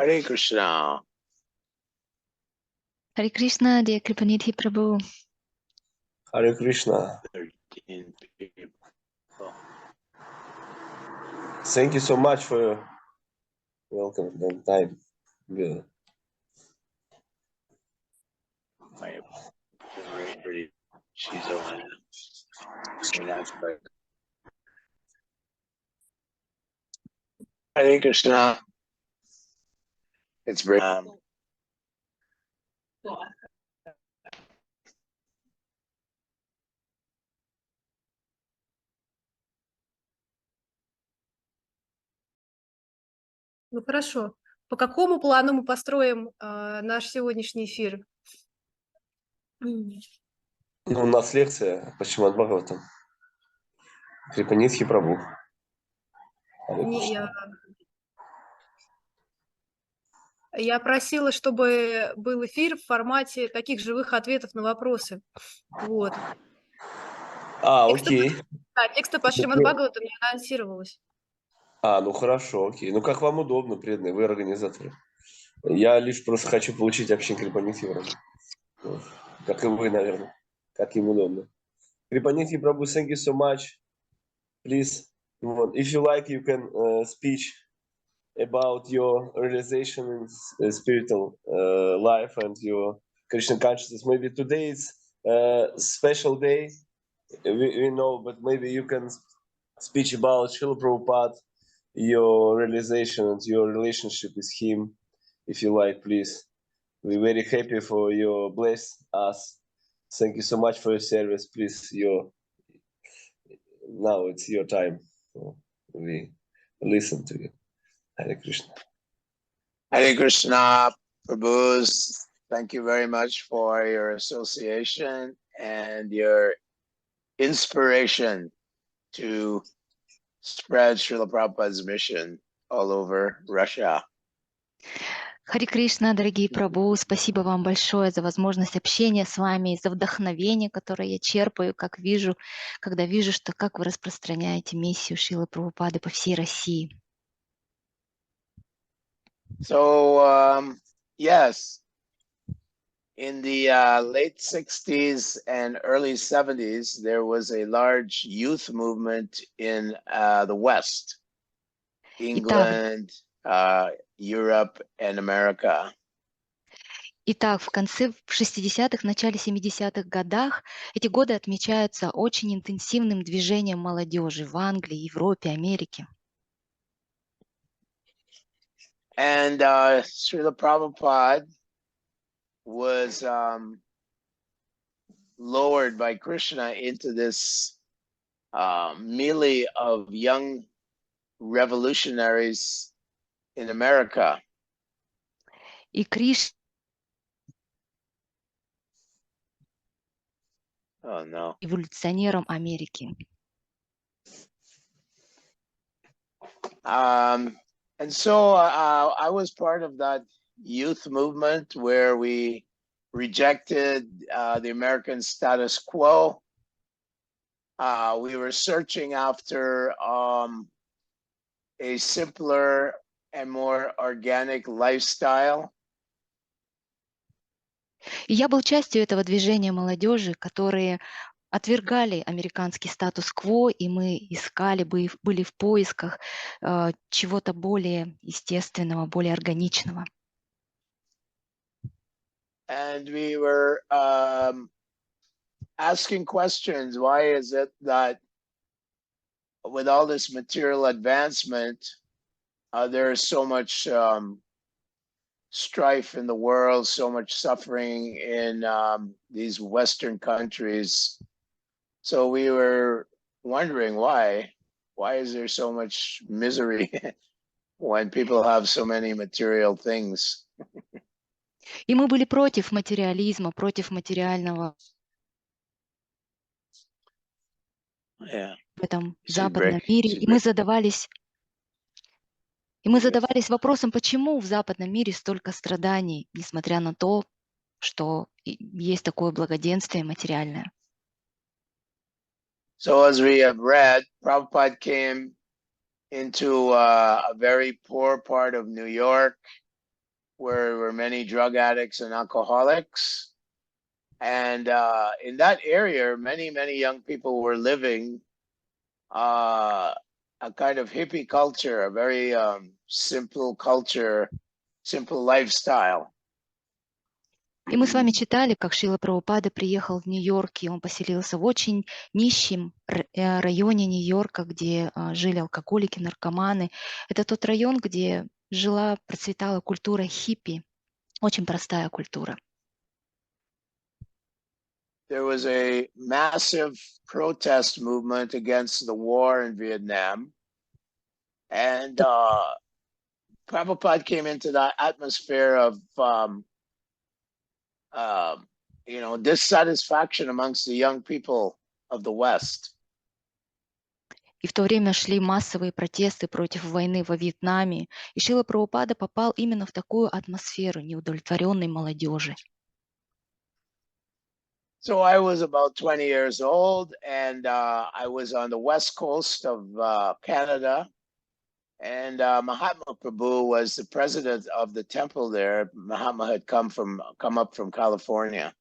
Hare Krishna. Hare Krishna, dear Kripanidhi Prabhu. Hare Krishna. 13 people. Thank you so much for your welcome and time. Yeah. My very pretty. She's on. So that's great. Hare Krishna. It's very. Ну хорошо. По какому плану мы построим наш сегодняшний эфир? Ну, у нас лекция по Шримад Бхагаватам. Крипанидхи Прабху. Я просила, чтобы был эфир в формате таких живых ответов на вопросы. Вот. Окей. Да, тексты по Шримад Бхагаватам не анонсировалось. Ну хорошо, окей. Ну как вам удобно, преданные, вы организаторы. Я лишь просто хочу получить общение Крипанидхи Прабху. Вот. Как и вы, наверное. Как им удобно. Крипанидхи Прабху, thank you so much. Please, if you like, you can speech about your realization in spiritual life and your Krishna consciousness. Maybe today is a special day, we know, but maybe you can speak about Šrila Prabhupada, your realization and your relationship with him, if you like, please. We're very happy for your bless us. Thank you so much for your service. Please, now it's your time. So we listen to you. Hare Krishna. Hare Krishna, Prabhus. Thank you very much for your association and your inspiration to spread Srila Prabhupada's mission all over Russia. Харе Кришна, дорогие Прабху, спасибо вам большое за возможность общения с вами, за вдохновение, которое я черпаю, как вижу, когда вижу, что как вы распространяете миссию Шрилы Прабхупады по всей России. So, yes, in the late 60s and early 70s, there was a large youth movement in the West, England, Europe, and America. Итак, в конце 60-х, начале 70-х годах эти годы отмечаются очень интенсивным движением молодежи в Англии, Европе, Америке. And Srila Prabhupada was lowered by Krishna into this melee of young revolutionaries in America. И Кришна революционером Америки. And so I was part of that youth movement where we rejected the American status quo. We were searching after a simpler and more organic lifestyle. И я был частью этого движения молодежи, которые отвергали американский статус-кво, и мы искали, были в поисках чего-то более естественного, более органичного. And we were asking questions. Why is it that with all this material advancement, there's so much strife in the world, so much suffering in these Western countries? So we were wondering why is there so much misery when people have so many material things? И мы были против материализма, против материального в этом западном мире. И мы задавались вопросом, почему в западном мире столько страданий, несмотря на то, что есть такое благоденствие материальное. So as we have read, Prabhupada came into a very poor part of New York, where there were many drug addicts and alcoholics. And in that area, many young people were living a kind of hippie culture, a very simple culture, simple lifestyle. И мы с вами читали, как Шрила Прабхупада приехал в Нью-Йорк, и он поселился в очень нищем районе Нью-Йорка, где жили алкоголики, наркоманы. Это тот район, где жила, процветала культура хиппи, очень простая культура. There was a massive protest movement against the war in Vietnam. And Prabhupada came into that atmosphere of dissatisfaction amongst the young people of the West. И в то время шли массовые протесты против войны во Вьетнаме, и Шрила Прабхупада попал именно в такую атмосферу неудовлетворенной молодежи. So I was about 20 years old, and I was on the west coast of Canada, and Mahatma Prabhu was the president of the temple there. Mahatma had come up from California.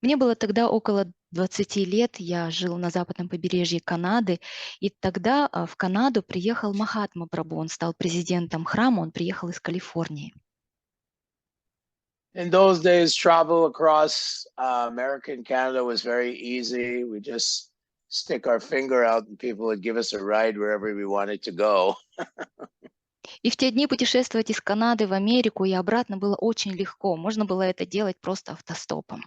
Мне было тогда около 20 лет, я жил на западном побережье Канады, и тогда в Канаду приехал Махатма Прабху, он стал президентом храма, он приехал из Калифорнии. In those days, travel across America and Canada was very easy. We just stick our finger out and people would give us a ride wherever we wanted to go. И в те дни путешествовать из Канады в Америку и обратно было очень легко. Можно было это делать просто автостопом.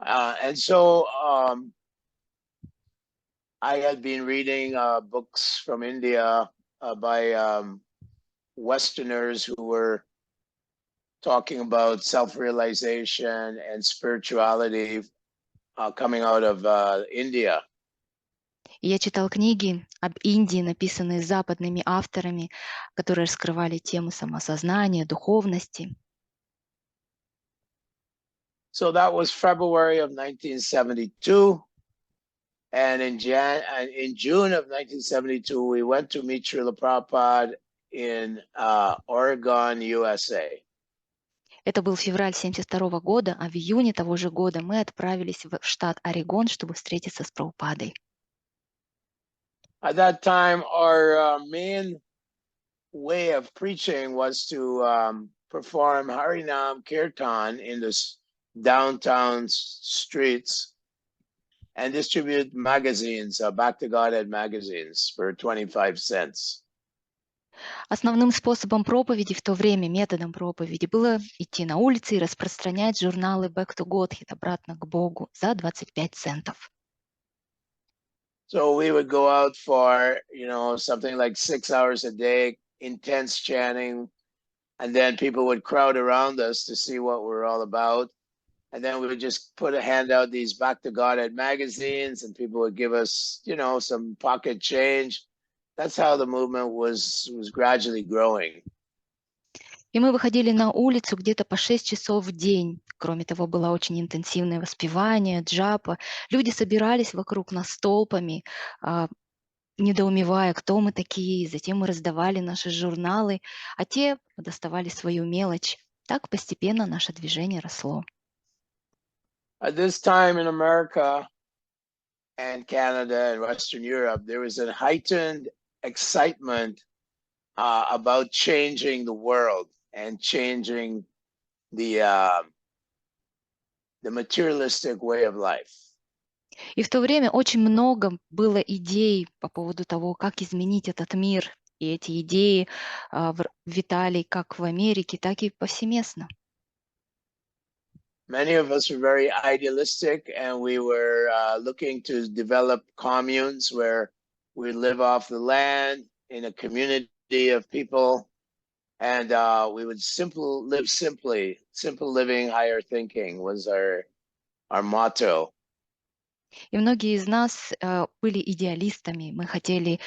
And so I had been reading books from India by Westerners who were talking about self-realization and spirituality coming out of India. И я читал книги об Индии, написанные западными авторами, которые раскрывали темы самосознания, духовности. So that was February of 1972. And in June of 1972, we went to meet Srila Prabhupada in Oregon, USA. Это был февраль 1972 года, а в июне того же года мы отправились в штат Орегон, чтобы встретиться с Прабхупадой. At that time, our main way of preaching was to perform Harinam Kirtan in the downtown streets and distribute magazines, Back to Godhead magazines for 25 cents. Основным способом проповеди в то время, методом проповеди, было идти на улицы и распространять журналы Back to Godhead, обратно к Богу, за 25 центов. So we would go out for, something like 6 hours a day, intense chanting, and then people would crowd around us to see what we're all about. And then we would just hand out these Back to Godhead magazines, and people would give us, some pocket change. That's how the movement was gradually growing. И мы выходили на улицу где-то по 6 часов в день. Кроме того, было очень интенсивное воспевание, джапа. Люди собирались вокруг нас толпами, недоумевая, кто мы такие. Затем мы раздавали наши журналы, а те доставали свою мелочь. Так постепенно наше движение росло. At this time in America and Canada and Western Europe, there was a heightened excitement about changing the world and changing the materialistic way of life. И в то время очень много было идей по поводу того, как изменить этот мир. И эти идеи витали как в Америке, так и повсеместно. Many of us were very idealistic, and we were looking to develop communes where we live off the land in a community of people, and we would live simply. Simple living, higher thinking was our motto. И многие из нас были идеалистами. Мы хотели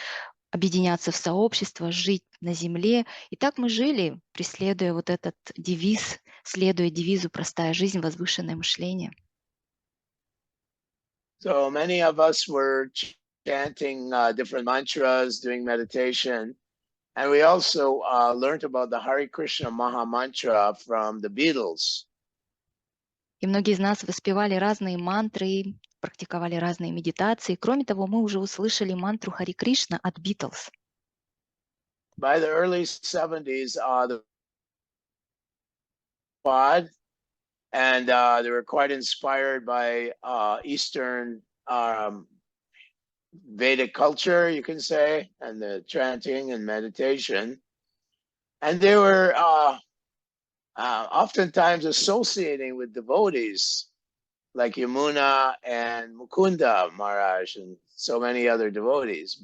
объединяться в сообщество, жить на земле. И так мы жили, преследуя вот этот девиз, следуя девизу «Простая жизнь, возвышенное мышление». So many of us were chanting different mantras, doing meditation, And we also learned about the Hare Krishna Maha Mantra from the Beatles. И многие из нас воспевали разные мантры, практиковали разные медитации. Кроме того, мы уже услышали мантру Хари Кришна от Beatles. By the early 70s, the pod, and they were quite inspired by Eastern Vedic culture, you can say, and the chanting and meditation. And they were oftentimes associating with devotees like Yamuna and Mukunda Maharaj and so many other devotees.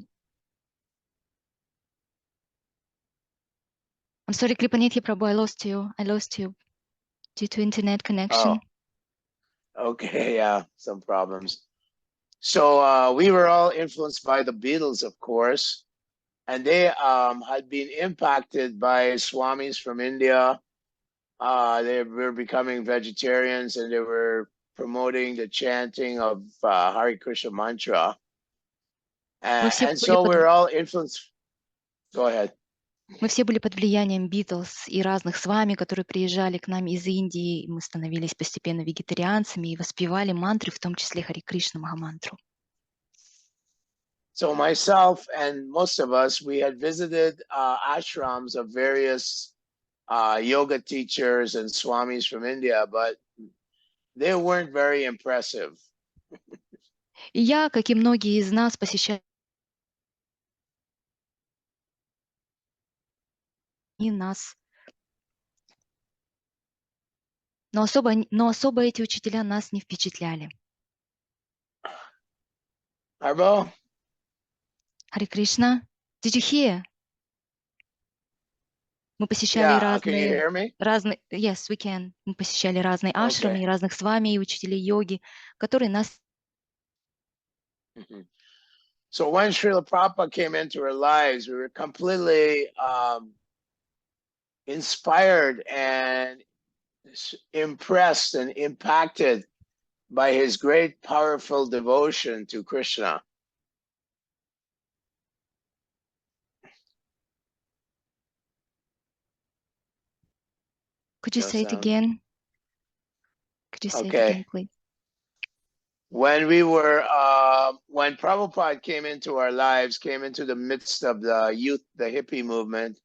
I'm sorry, Kripanithi Prabhu, I lost you due to internet connection. Oh, okay, yeah, some problems. So we were all influenced by the Beatles, of course, and they had been impacted by Swamis from India. They were becoming vegetarians, and they were promoting the chanting of Hare Krishna mantra. And so we're all influenced. Go ahead. Мы все были под влиянием Beatles и разных Свами, которые приезжали к нам из Индии. Мы становились постепенно вегетарианцами и воспевали мантры, в том числе Хари Кришна Махамантру. So myself and most of us, we had visited ashrams of various yoga teachers and swamis from India, but they weren't very impressive. И я, как и многие из нас, посещали нас. Но особо эти учителя нас не впечатляли. Arbo? Хари Кришна, did you hear? Мы посещали разные, yes, we can. Мы посещали разные ашрамы, разных свами и учителей йоги, которые нас. So when Srila Prabhupada came into our lives, we were completely inspired and impressed and impacted by his great, powerful devotion to Krishna. Could you say it again? Could you say it again, please? When we were, when Prabhupada came into our lives, came into the midst of the youth, the hippie movement,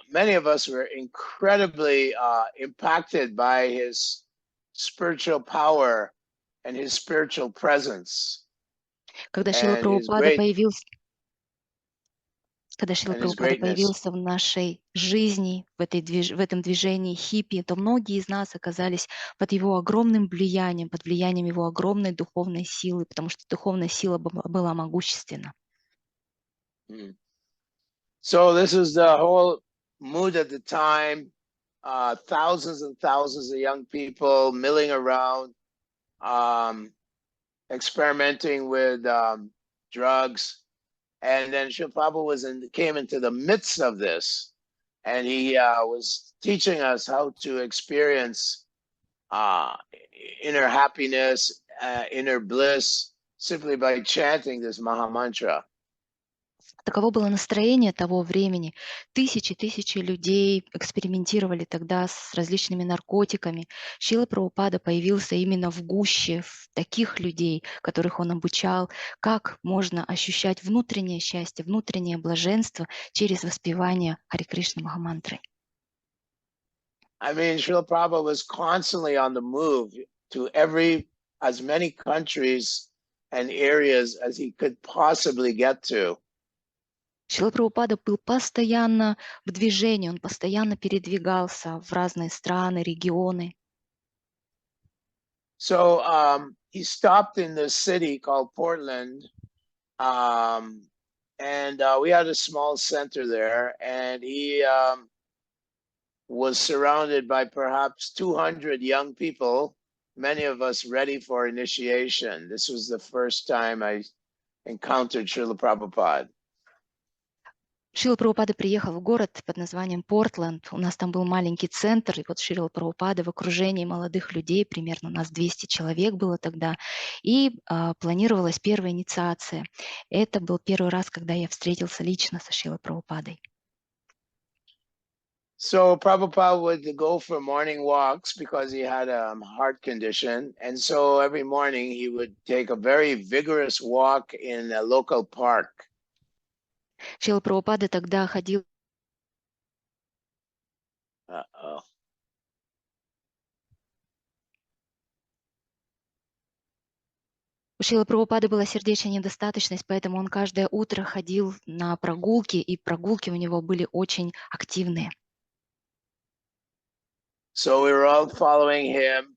many of us were incredibly impacted by his spiritual power and his spiritual presence. Когда Шрила Прабхупада появился в нашей жизни, в этом движении хиппи, то многие из нас оказались под его огромным влиянием, под влиянием его огромной духовной силы, потому что духовная сила была могущественна. So this is the whole mood at the time. Thousands and thousands of young people milling around, experimenting with drugs. And then Srila Prabhupada came into the midst of this, and he was teaching us how to experience inner happiness, inner bliss, simply by chanting this Maha Mantra. Таково было настроение того времени. Тысячи людей экспериментировали тогда с различными наркотиками. Шрила Прабхупада появился именно в гуще таких людей, которых он обучал, как можно ощущать внутреннее счастье, внутреннее блаженство через воспевание Хари Кришна Махамантры. I mean, Srila Prabhupada was constantly on the move to as many countries and areas as he could possibly get to. Шрила Прабхупада был постоянно в движении, он постоянно передвигался в разные страны, регионы. So he stopped in this city called Portland, and we had a small center there, and he was surrounded by perhaps 200 young people, many of us ready for initiation. This was the first time I encountered Srila Prabhupada. Шрила Прабхупада приехал в город под названием Портленд. У нас там был маленький центр, и вот Шрила Прабхупада в окружении молодых людей, примерно у нас 200 человек было тогда, и планировалась первая инициация. Это был первый раз, когда я встретился лично со Шрилой Прабхупадой. So Prabhupada would go for morning walks because he had a heart condition. And so every morning he would take a very vigorous walk in a local park. Шрила Прабхупада тогда ходил. Uh-oh. У Шрилы Прабхупады была сердечная недостаточность, поэтому он каждое утро ходил на прогулки, и прогулки у него были очень активные. So we were all following him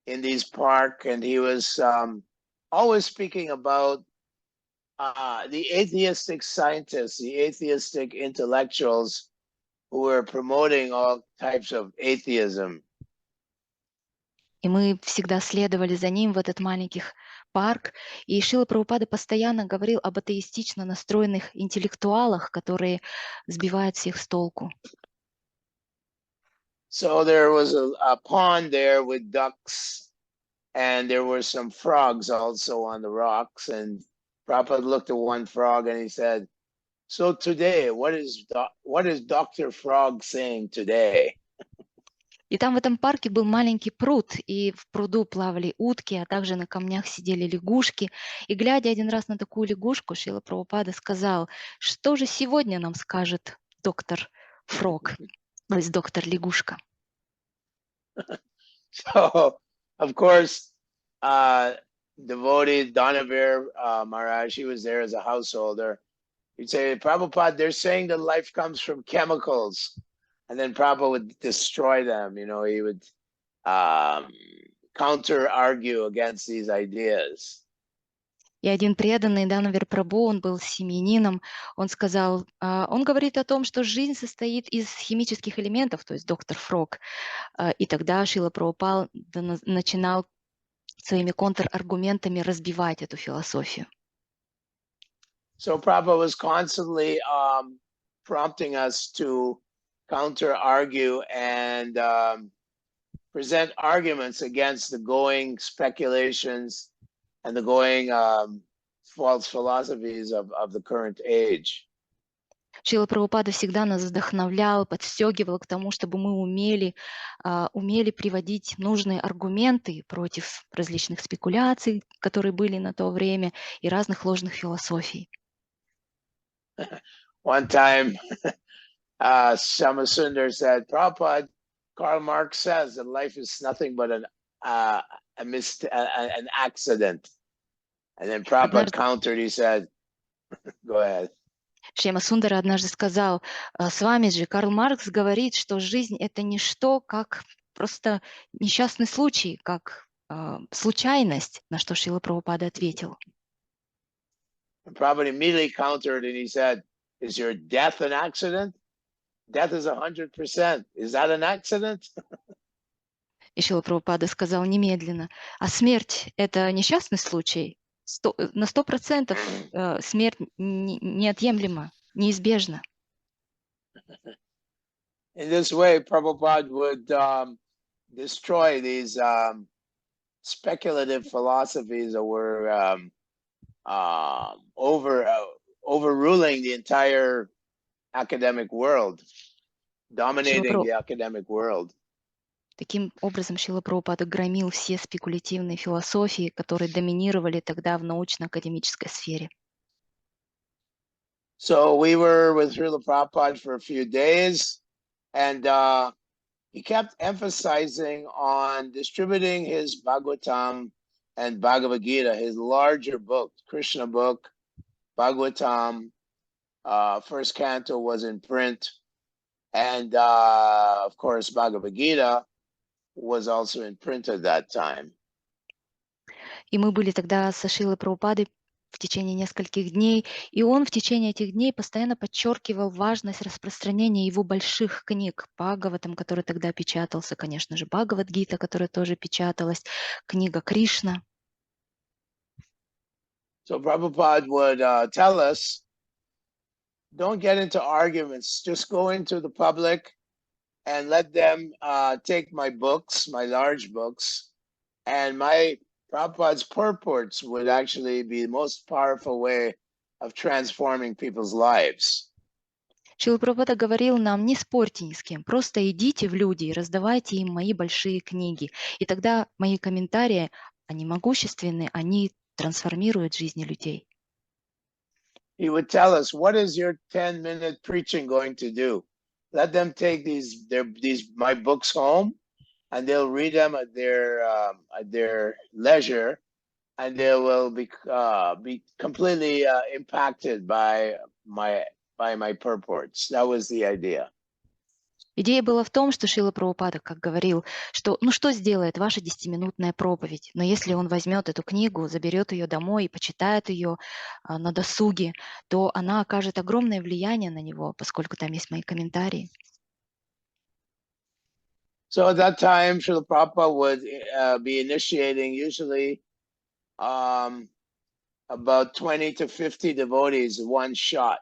in these park, and he was always speaking about the atheistic scientists, the atheistic intellectuals who were promoting all types of atheism. И мы всегда следовали за ним в этот маленький парк. И Шрила Прабхупада постоянно говорил об атеистично настроенных интеллектуалах, которые сбивают всех с толку. So there was a pond there with ducks, and there were some frogs also on the rocks. And Prabhupada looked at one frog and he said, "So today, what is Dr. Frog saying today?" И там в этом парке был маленький пруд, и в пруду плавали утки, а также на камнях сидели лягушки. И глядя один раз на такую лягушку, Шрила Прабхупада сказал, что же сегодня нам скажет доктор Фрог, то есть доктор лягушка. So, of course, devotee Danavir Maharaj, he was there as a householder. He'd say, "Prabhupada, they're saying that life comes from chemicals." And then Prabhupada would destroy them. You know, he would counter-argue against these ideas. И один преданный Данавир Прабху, он был семьянином, он сказал, он говорит о том, что жизнь состоит из химических элементов, то есть доктор Фрог. И тогда Шрила Прабхупада начинал своими контраргументами разбивать эту философию. So Prabhupada was constantly prompting us to counter-argue and present arguments against the going speculations and the going false philosophies of the current age. Шрила Прабхупада всегда нас вдохновлял, подстегивал к тому, чтобы мы умели приводить нужные аргументы против различных спекуляций, которые были на то время, и разных ложных философий. One time, Shama Sundar said, "Prabhupada, Karl Marx says that life is nothing but an accident." And then Prabhupada countered, he said, "Go ahead." Шьяма Сундара однажды сказал, Свамиджи, Карл Маркс говорит, что жизнь — это ничто, как просто несчастный случай, как случайность, на что Шрила Прабхупада ответил. Prabhupada immediately countered and he said, "Is your death an accident? Death is 100%. Is that an accident?" И Шрила Прабхупада сказал немедленно, а смерть — это несчастный случай? На 100% смерть неотъемлема, неизбежна. In this way, Prabhupada would destroy these speculative philosophies that were overruling the entire academic world, dominating the academic world. Таким образом, Шрила Прабхупада громил все спекулятивные философии, которые доминировали тогда в научно-академической сфере. So we were with Srila Prabhupada for a few days, and he kept emphasizing on distributing his Bhagavatam and Bhagavad Gita, his larger book, Krishna book, Bhagavatam, first canto was in print, and of course Bhagavad Gita was also in print at that time. И мы были тогда со Шрилой Прабхупадой в течение нескольких дней, и он в течение этих дней постоянно подчеркивал важность распространения его больших книг, Бхагаватам, который тогда печатался, конечно же, Бхагавад-гита, которая тоже печаталась, книга Кришна. So Prabhupada would tell us don't get into arguments. Just go into the public and let them take my books, my large books, and my Prabhupada's purports would actually be the most powerful way of transforming people's lives. Шрила Прабхупада говорил нам, не спорьте ни с кем, просто идите в люди и раздавайте им мои большие книги. И тогда мои комментарии, они могущественны, они трансформируют жизни людей. He would tell us, what is your 10-minute preaching going to do? Let them take my books home, and they'll read them at their leisure, and they will be completely impacted by my purports. That was the idea. Идея была в том, что Шрила Прабхупада, как говорил, что ну что сделает ваша 10-минутная проповедь, но если он возьмет эту книгу, заберет ее домой и почитает ее на досуге, то она окажет огромное влияние на него, поскольку там есть мои комментарии. So at that time, Srila Prabhupada would be initiating usually about 20 to 50 devotees in one shot.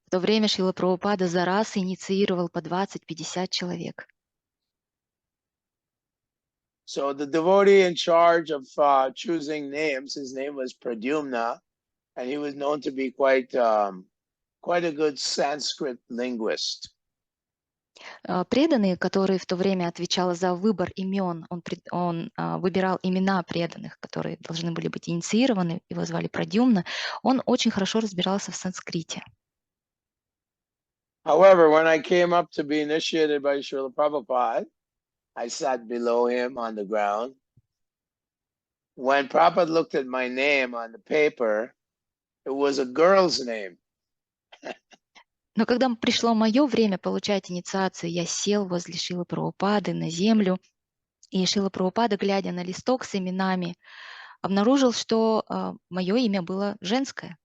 В то время Шрила Прабхупада за раз инициировал по 20-50 человек. So the devotee in charge of choosing names, his name was Pradyumna, and he was known to be quite a good Sanskrit linguist. Преданный, который в то время отвечал за выбор имен, он выбирал имена преданных, которые должны были быть инициированы, его звали Прадьюмна, он очень хорошо разбирался в санскрите. However, when I came up to be initiated by Srila Prabhupada, I sat below him on the ground. When Prabhupada looked at my name on the paper, it was a girl's name. Но когда пришло мое время получать инициацию, я сел возле Шрилы Прабхупады на землю, и Шрила Прабхупада, глядя на листок с именами, обнаружил, что мое имя было женское.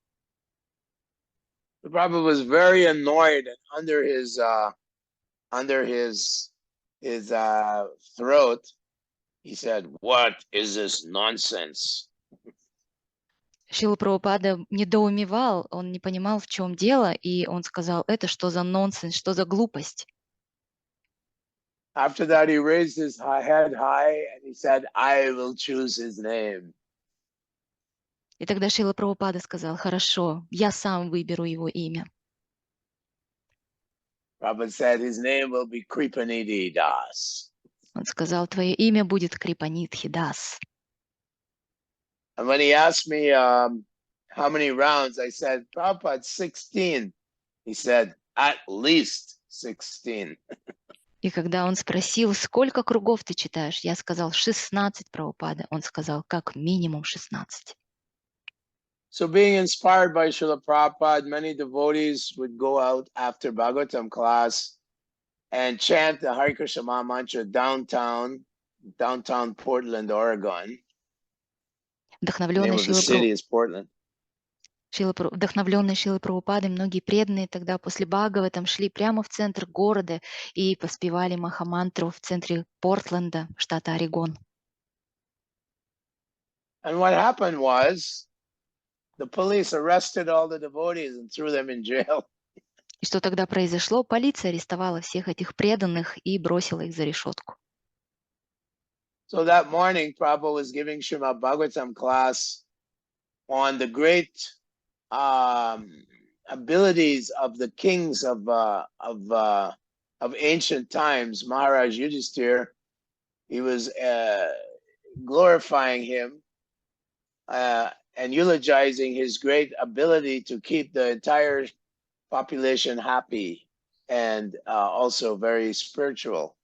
The Prabhupada was very annoyed, and under his throat, he said, "What is this nonsense?" Шрила Прабхупада недоумевал, он не понимал, в чем дело, и он сказал, это что за нонсенс, что за глупость. After that, he raised his head high and he said, "I will choose his name." И тогда Шрила Прабхупада сказал, хорошо, я сам выберу его имя. Prabhupada said his name will be Kripanidhi Das. Он сказал, твое имя будет Крипанидхи Das. And when he asked me how many rounds, I said, Prabhupada, 16. He said, at least 16. И когда он спросил, сколько кругов ты читаешь, я сказал 16, Прабхупада. Он сказал, как минимум 16. So being inspired by Srila Prabhupada, many devotees would go out after Bhagavatam class and chant the Hare Krishna Maha Mantra downtown Portland, Oregon. Вдохновленные Шрилой Прабхупадой, многие преданные тогда после Бхагаватам шли прямо в центр города и поспевали Махамантру в центре Портленда, штата Орегон. And what happened was the police arrested all the devotees and threw them in jail. И что тогда произошло? Полиция арестовала всех этих преданных и бросила их за решетку. So that morning, Prabhupada was giving Srimad Bhagavatam class on the great abilities of the kings of ancient times. Maharaj Yudhisthira, he was glorifying him and eulogizing his great ability to keep the entire population happy and also very spiritual.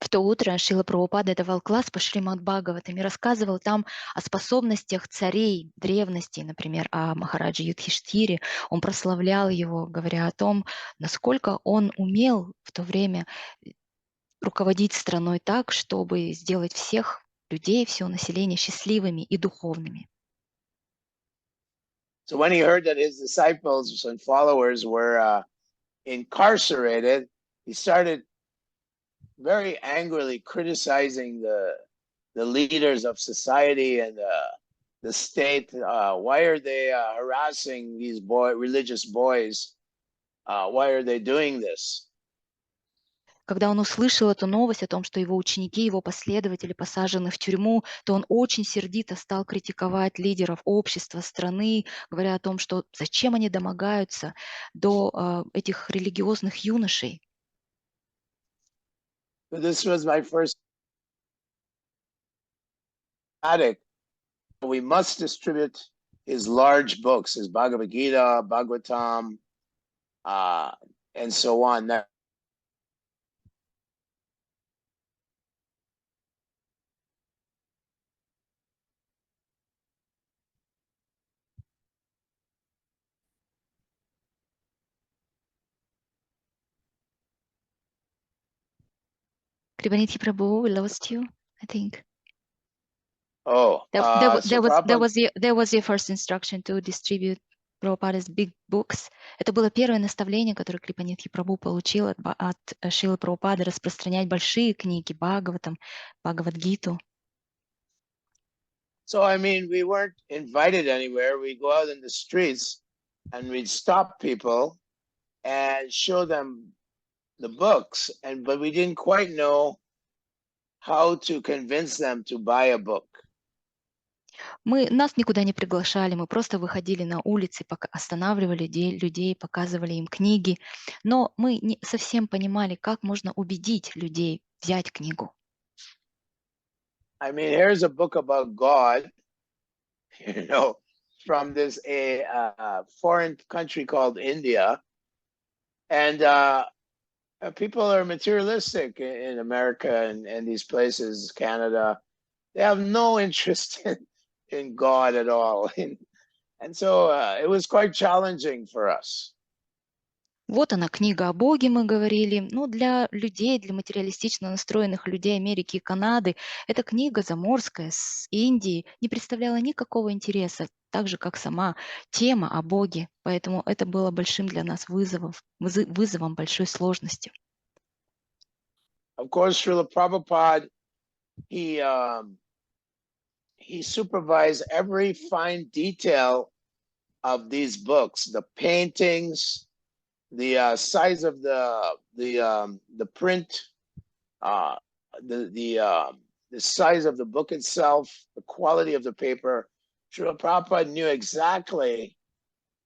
В то утро Шрила Прабхупада давал класс по Шримад Бхагаватам и рассказывал там о способностях царей древности, например, о Махараджи Юдхиштхире. Он прославлял его, говоря о том, насколько он умел в то время руководить страной так, чтобы сделать всех людей, все население счастливыми и духовными. So when he heard that his disciples and followers were incarcerated, he started very angrily criticizing the leaders of society and the state, why are they harassing these religious boys? Why are they doing this? Когда он услышал эту новость о том, что его ученики, его последователи посажены в тюрьму, то он очень сердито стал критиковать лидеров общества, страны, говоря о том, что зачем они домогаются до этих религиозных юношей. This was my first addict. We must distribute his large books, his Bhagavad Gita, Bhagavatam, and so on. Крипанидхи Прабhu, we lost you, I think. Oh, That was your first instruction to distribute Prabhupada's big books. Это было первое наставление, которое Крипанидхи Прабhu получил от Шрилы Прабхупады, распространять большие книги, Бхагаватам, Бхагавад-гиту. So, I mean, we weren't invited anywhere. We'd go out in the streets and we'd stop people and show them the books, but we didn't quite know how to convince them to buy a book. Нас никуда не приглашали, мы просто выходили на улицы, останавливали людей, показывали им книги, но мы не совсем понимали, как можно убедить людей взять книгу. I mean, here's a book about God, from this foreign country called India, and people are materialistic in America and these places, Canada. They have no interest in God at all, and so it was quite challenging for us. Вот она, книга о Боге, мы говорили. Ну, для людей, для материалистично настроенных людей Америки и Канады, эта книга заморская, с Индии, не представляла никакого интереса, так же, как сама тема о Боге. Поэтому это было большим для нас вызовом большой сложности. Of course, Srila Prabhupada, he supervised every fine detail of these books, the paintings, the size of the print, the size of the book itself, the quality of the paper. Srila Prabhupada knew exactly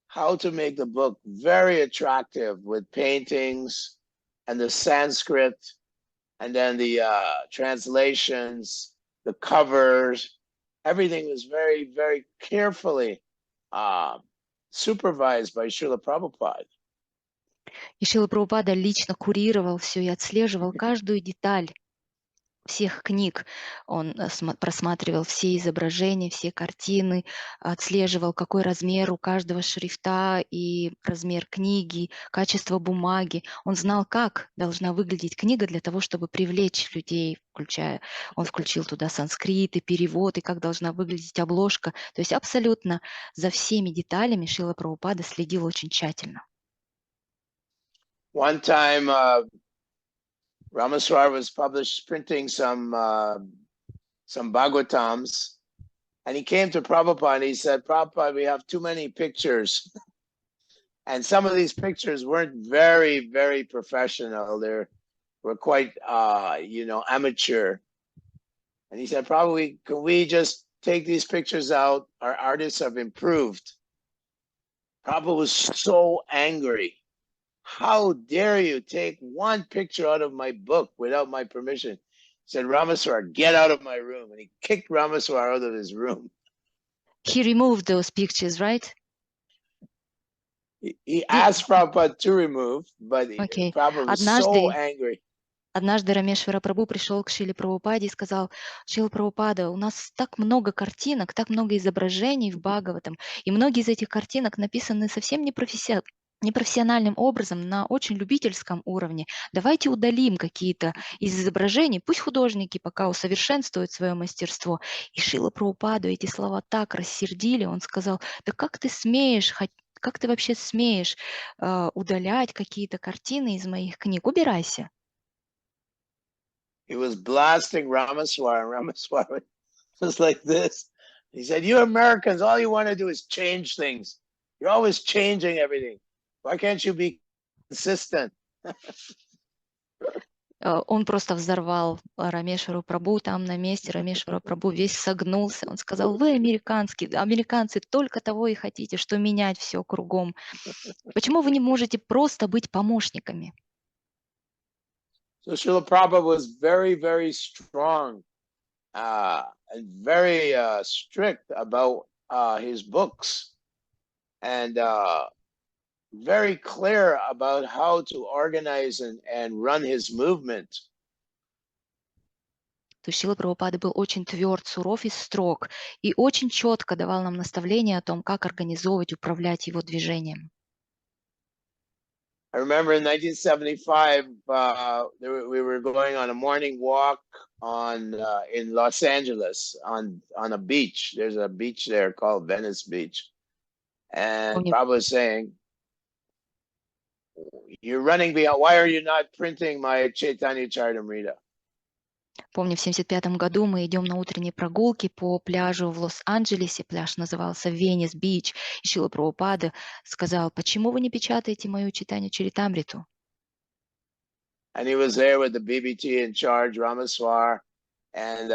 how to make the book very attractive with paintings and the Sanskrit, and then the translations, the covers. Everything was very, very carefully supervised by Srila Prabhupada. И Шрила Прабхупада лично курировал все и отслеживал каждую деталь всех книг. Он просматривал все изображения, все картины, отслеживал, какой размер у каждого шрифта и размер книги, качество бумаги. Он знал, как должна выглядеть книга для того, чтобы привлечь людей, он включил туда санскрит и перевод, и как должна выглядеть обложка. То есть абсолютно за всеми деталями Шрила Прабхупада следил очень тщательно. One time, Ramaswar was printing some Bhagavatams, and he came to Prabhupada and he said, Prabhupada, we have too many pictures. And some of these pictures weren't very, very professional. They were quite, amateur. And he said, Prabhupada, can we just take these pictures out? Our artists have improved. Prabhupada was so angry. How dare you take one picture out of my book without my permission? He said, Ramaswar, get out of my room. And he kicked Ramaswar out of his room. He removed those pictures, right? He asked Prabhupada to remove, but Prabhupada was so angry. Однажды Рамешвара Прабху пришел к Шриле Прабхупаде и сказал: Шрила Прабхупада, у нас так много картинок, так много изображений в Бхагаватам, и многие из этих картинок написаны совсем непрофессиональным образом, на очень любительском уровне. Давайте удалим какие-то из изображений, пусть художники пока усовершенствуют свое мастерство. И Шрила Прабхупаду эти слова так рассердили, он сказал: да как ты смеешь, как ты вообще смеешь удалять какие-то картины из моих книг? Убирайся. He was blasting Ramaswar, and Ramaswar was like this. He said, "You Americans, all you want to do is change things. You're always changing everything. Why can't you be consistent?" Он просто взорвал Рамешвару Прабху там на месте. Рамешвара Прабху весь согнулся. Он сказал: вы американцы только того и хотите, что менять все кругом. Почему вы не можете просто быть помощниками? So Srila Prabhupada was very, very strong and very strict about his books and very clear about how to organize and run his movement. То есть Шрила Прабхупада был очень тверд, суров и строг, и очень четко давал нам наставления о том, как организовывать, управлять его движением. I remember in 1975, we were going on a morning walk in Los Angeles on a beach. There's a beach there called Venice Beach. And Prabhupada was saying, "You're running behind. Why are you not printing my Chaitanya Charitamrita?" Помню, в 1975 году мы идем на утренние прогулки по пляжу в Лос-Анджелесе. Пляж назывался Венес Бич. И Шрила Прабхупада сказал: почему вы не печатаете мою Чайтанью Чаритамриту? And he was there with the BBT in charge, Ramaswar, and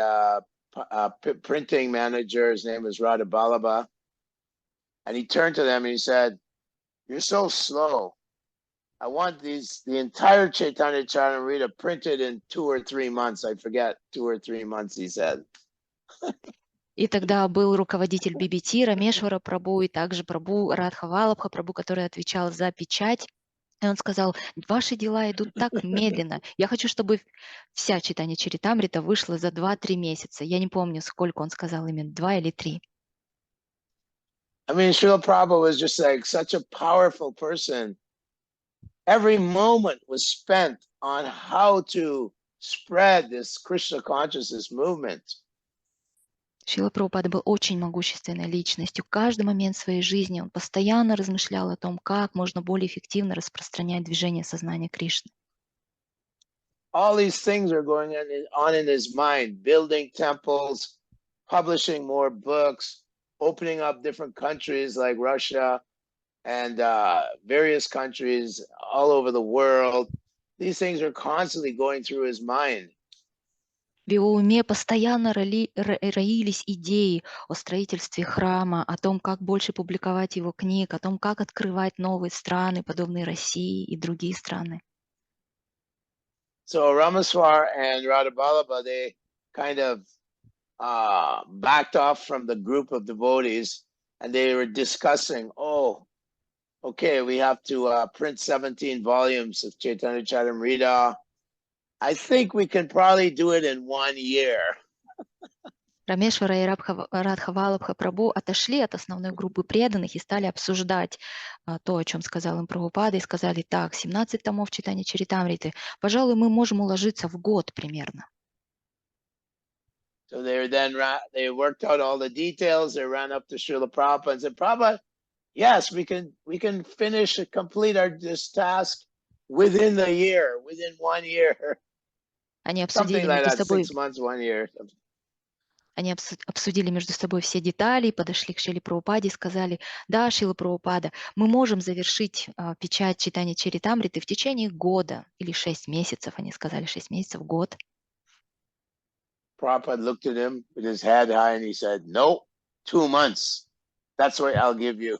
printing manager. His name was Radha Balaba. And he turned to them and he said, "You're so slow. I want the entire Chaitanya Charitamrita printed in 2 or 3 months. I forget, 2 or 3 months, he said." И тогда был руководитель BBT Рамешвара Прабху и также Прабху Радха-Валабха Прабху, который отвечал за печать. И он сказал: ваши дела идут так медленно. Я хочу, чтобы вся Чайтанья Чаритамрита вышла за 2-3 месяца. Я не помню, сколько он сказал, именно 2 или 3. I mean, Srila Prabhupada was just like such a powerful person. Every moment was spent on how to spread this Krishna consciousness movement. Шрила Прабхупада был очень могущественной личностью. Каждый момент своей жизни он постоянно размышлял о том, как можно более эффективно распространять движение сознания Кришны. All these things are going on in his mind, building temples, publishing more books, opening up different countries like Russia and various countries all over the world. These things are constantly going through his mind. В его уме постоянно роились идеи о строительстве храма, о том, как больше публиковать его книг, о том, как открывать новые страны, подобные России и другие страны. So Ramaswar and Radha Balaba, they kind of backed off from the group of devotees, and they were discussing, okay, we have to print 17 volumes of Chaitanya Charitamrita. I think we can probably do it in 1 year. Рамешвара и Радха-Валабха Прабху отошли от основной группы преданных и стали обсуждать то, о чем сказал им Прабхупада, и сказали: так, 17 томов Чайтаньи Чаритамриты, пожалуй, мы можем уложиться в год примерно. So they worked out all the details. They ran up to Srila Prabhupada and said, "Prabhupada, yes, we can complete this task within the year, within 1 year." Они Something обсудили like между that, собой 6 months, 1 year. Они обсудили между собой все детали, подошли к Шриле Прабхупаде и сказали: да, Шрила Прабхупада, мы можем завершить печать Чайтаньи Чаритамриты в течение года или 6 месяцев. Они сказали 6 месяцев, год. Prabhupada looked at him with his head high and he said, "No, 2 months. That's what I'll give you."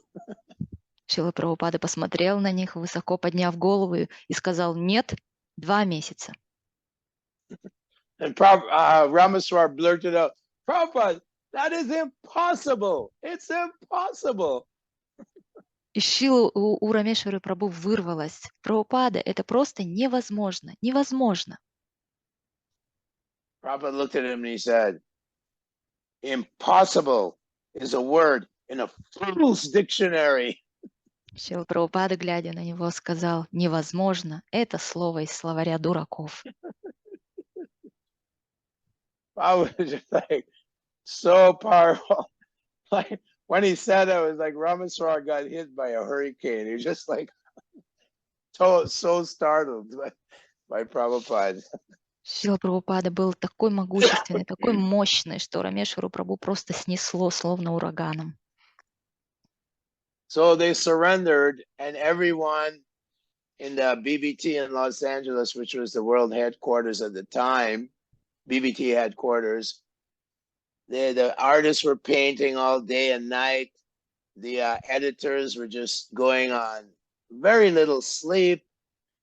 Шрила Прабхупада посмотрел на них, высоко подняв голову, и сказал: нет, 2 месяца. And Ramaswar blurted out, "Prabhupada, that is impossible. It's impossible." И у Рамешвары Прабху вырвалось: Прабхупада, это просто невозможно, невозможно. Prabhupada looked at him and he said, "Impossible is a word in a fool's dictionary." Шрила Прабхупада, глядя на него, сказал: невозможно, это слово из словаря дураков. I was just like so powerful. Like when he said it, it was like Ramaswar got hit by a hurricane. He was just like so startled by Prabhupada. Шрила Прабхупада был такой могущественный, такой мощный, что Рамешвару Прабху просто снесло словно ураганом. So they surrendered, and everyone in the BBT in Los Angeles, which was the world headquarters at the time, BBT headquarters, the artists were painting all day and night. The editors were just going on very little sleep.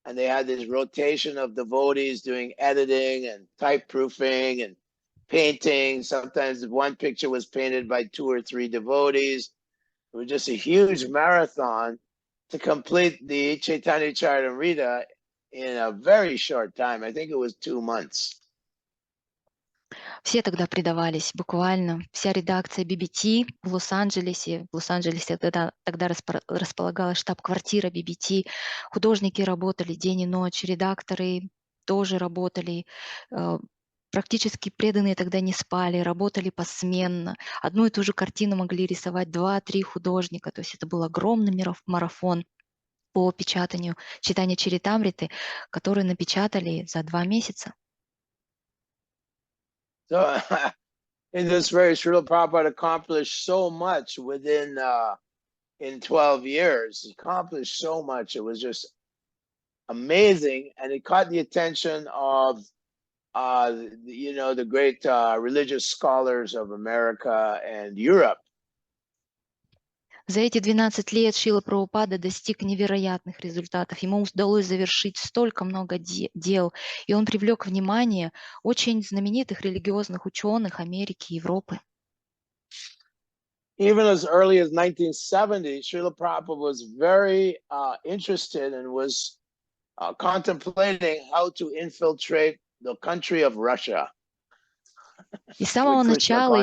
And they had this rotation of devotees doing editing and type proofing and painting. Sometimes one picture was painted by 2 or 3 devotees. It was just a huge marathon to complete the Chaitanya Charitamrita in a very short time. I think it was 2 months. Все тогда предавались, буквально. Вся редакция BBT в Лос-Анджелесе. В Лос-Анджелесе тогда располагалась штаб-квартира BBT. Художники работали день и ночь, редакторы тоже работали. Практически преданные тогда не спали, работали посменно. Одну и ту же картину могли рисовать 2-3 художника. То есть это был огромный марафон по печатанию читания Чаритамриты, который напечатали за 2 месяца. So in this very Srila Prabhupada accomplished so much within in 12 years. He accomplished so much. It was just amazing, and it caught the attention of the great religious scholars of America and Europe. За эти 12 лет Шрила Прабхупада достиг невероятных результатов. Ему удалось завершить столько много дел, и он привлек внимание очень знаменитых религиозных ученых Америки и Европы. Even as early as 1970, Srila Prabhupada was very interested and was contemplating how to infiltrate the country of Russia. И с самого начала,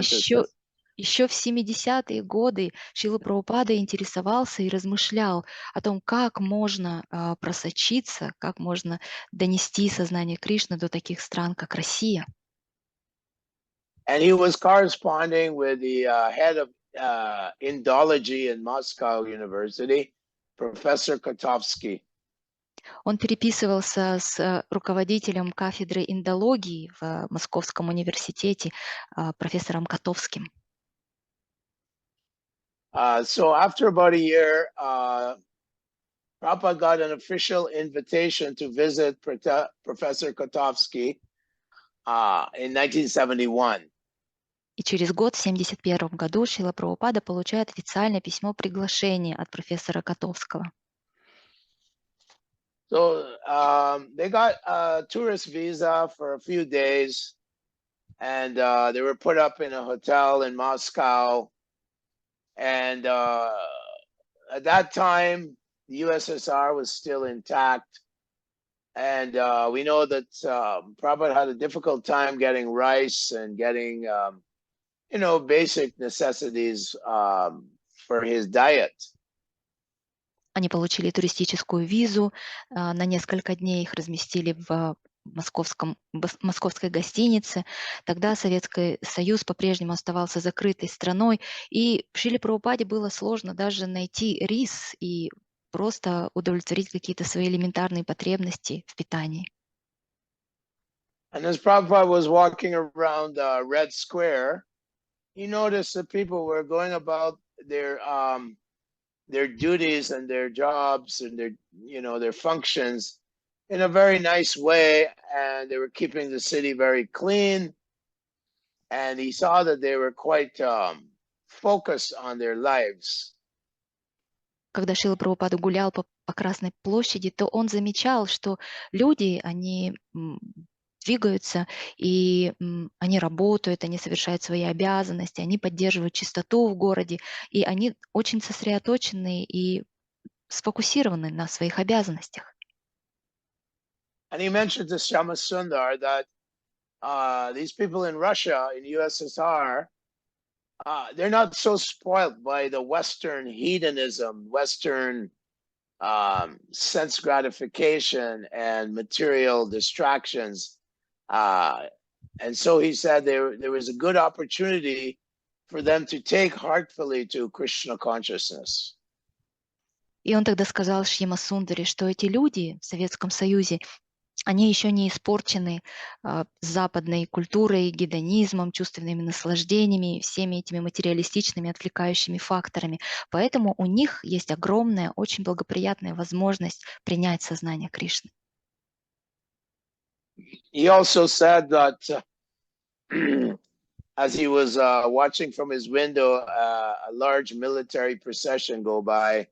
еще в 70-е годы, Шрила Прабхупада интересовался и размышлял о том, как можно просочиться, как можно донести сознание Кришны до таких стран, как Россия. And he was corresponding with the head of Indology in Moscow University, Professor Kotovsky. Он переписывался с руководителем кафедры индологии в Московском университете, профессором Котовским. So after about a year, Prabhupada got an official invitation to visit Professor Kotovsky in 1971. И через год, в 1971 году, Шрила Прабхупада получает официальное письмо приглашения от профессора Котовского. So they got a tourist visa for a few days, and they were put up in a hotel in Moscow. And at that time, the USSR was still intact. And we know that Prabhupada had a difficult time getting rice and getting, basic necessities for his diet. Они получили туристическую визу, на несколько дней их разместили в московской гостинице. Тогда Советский Союз по-прежнему оставался закрытой страной, и в Шриле Прабхупаде было сложно даже найти рис и просто удовлетворить какие-то свои элементарные потребности в питании. And as Prabhupada was walking around Red Square, he noticed that people were going about their duties and their jobs and their functions in a very nice way, and they were keeping the city very clean. And he saw that they were quite focused on their lives. Когда Шрила Прабхупада гулял по Красной площади, то он замечал, что люди, они двигаются, и они работают, они совершают свои обязанности, они поддерживают чистоту в городе, и они очень сосредоточены и сфокусированы на своих обязанностях. And he mentioned to Shama Sundar that these people in Russia, in USSR, they're not so spoiled by the Western hedonism, Western sense gratification and material distractions. And so he said there was a good opportunity for them to take heartfully to Krishna consciousness. И он тогда сказал Шьяма Сундаре, что эти люди в Советском Союзе, они еще не испорчены западной культурой, гедонизмом, чувственными наслаждениями, всеми этими материалистичными отвлекающими факторами. Поэтому у них есть огромная, очень благоприятная возможность принять сознание Кришны. He also said that as he was watching from his window a large military procession go by,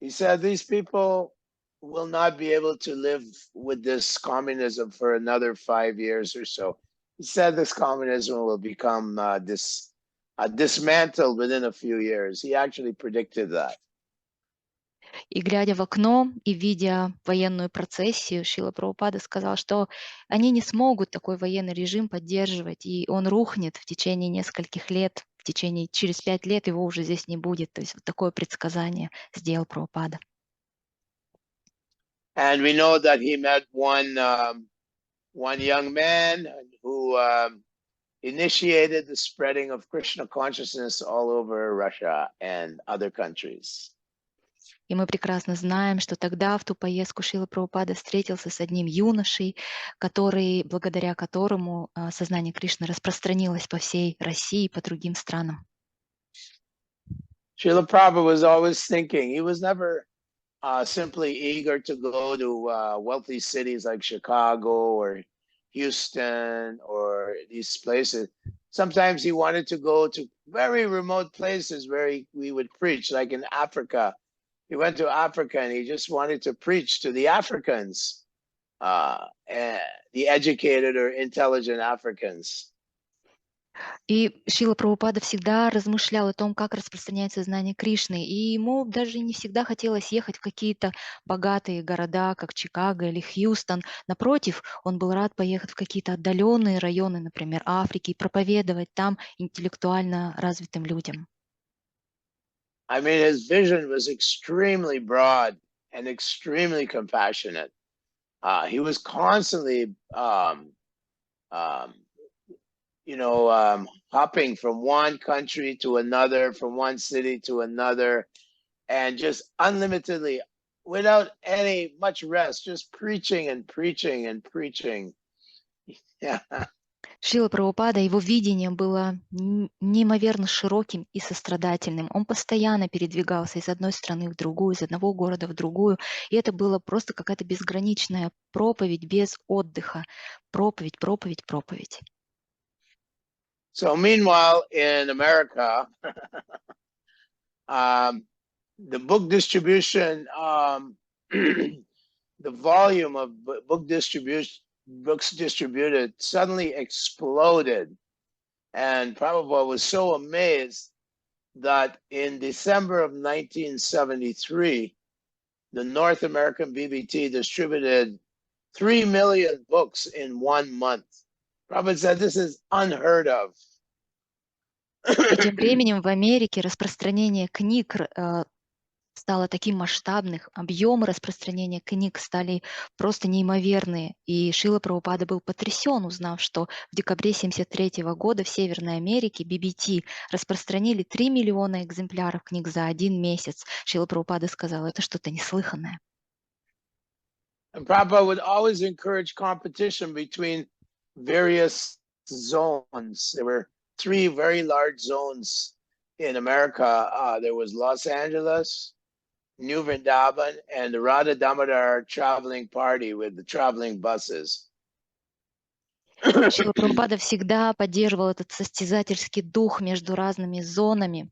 he said these people will not be able to live with this communism for another 5 years or so. He said this communism will become dismantled within a few years. He actually predicted that. И глядя в окно и видя военную процессию, Шрила Прабхупада сказал, что они не смогут такой военный режим поддерживать, и он рухнет в течение нескольких лет, через 5 лет его уже здесь не будет. То есть вот такое предсказание сделал Прабхупада. And we know that he met one young man who initiated the spreading of Krishna consciousness all over Russia and other countries. И мы прекрасно знаем, что тогда в ту поездку Шрила Прабхупада встретился с одним юношей, благодаря которому сознание Кришны распространилось по всей России и по другим странам. Srila Prabhupada was always thinking. He was never simply eager to go to wealthy cities like Chicago or Houston or these places. Sometimes he wanted to go to very remote places where we would preach, like in Africa. He went to Africa and he just wanted to preach to the Africans, the educated or intelligent Africans. И Шрила Прабхупада всегда размышлял о том, как распространять сознание Кришны. И ему даже не всегда хотелось ехать в какие-то богатые города, как Чикаго или Хьюстон. Напротив, он был рад поехать в какие-то отдаленные районы, например, Африки, и проповедовать там интеллектуально развитым людям. I mean, his vision was extremely broad and extremely compassionate. He was constantly, hopping from one country to another, from one city to another, and just unlimitedly, without any much rest, just preaching and preaching and preaching. Yeah. Шрила Прабхупада, его видение было неимоверно широким и сострадательным. Он постоянно передвигался из одной страны в другую, из одного города в другую. И это было просто какая-то безграничная проповедь без отдыха. Проповедь, проповедь, проповедь. So meanwhile, in America, the book distribution, the volume of books distributed suddenly exploded. And Prabhupada was so amazed that in December of 1973, the North American BBT distributed 3 million books in 1 month. Prabhupada said this is unheard of. Тем временем в Америке распространение книг стало таким масштабным, объемы распространения книг стали просто неимоверные. И Шрила Прабхупада был потрясен, узнав, что в декабре 1973 года в Северной Америке BBT распространили 3 миллиона экземпляров книг за 1 месяц. Шрила Прабхупада сказал, это что-то неслыханное. And Prabhupada would always encourage competition between various zones. There were 3 very large zones in America. There was Los Angeles, New Vrindavan, and the Radha Damodar traveling party with the traveling buses. Шрила Прабхупада всегда поддерживал этот состязательский дух между разными зонами,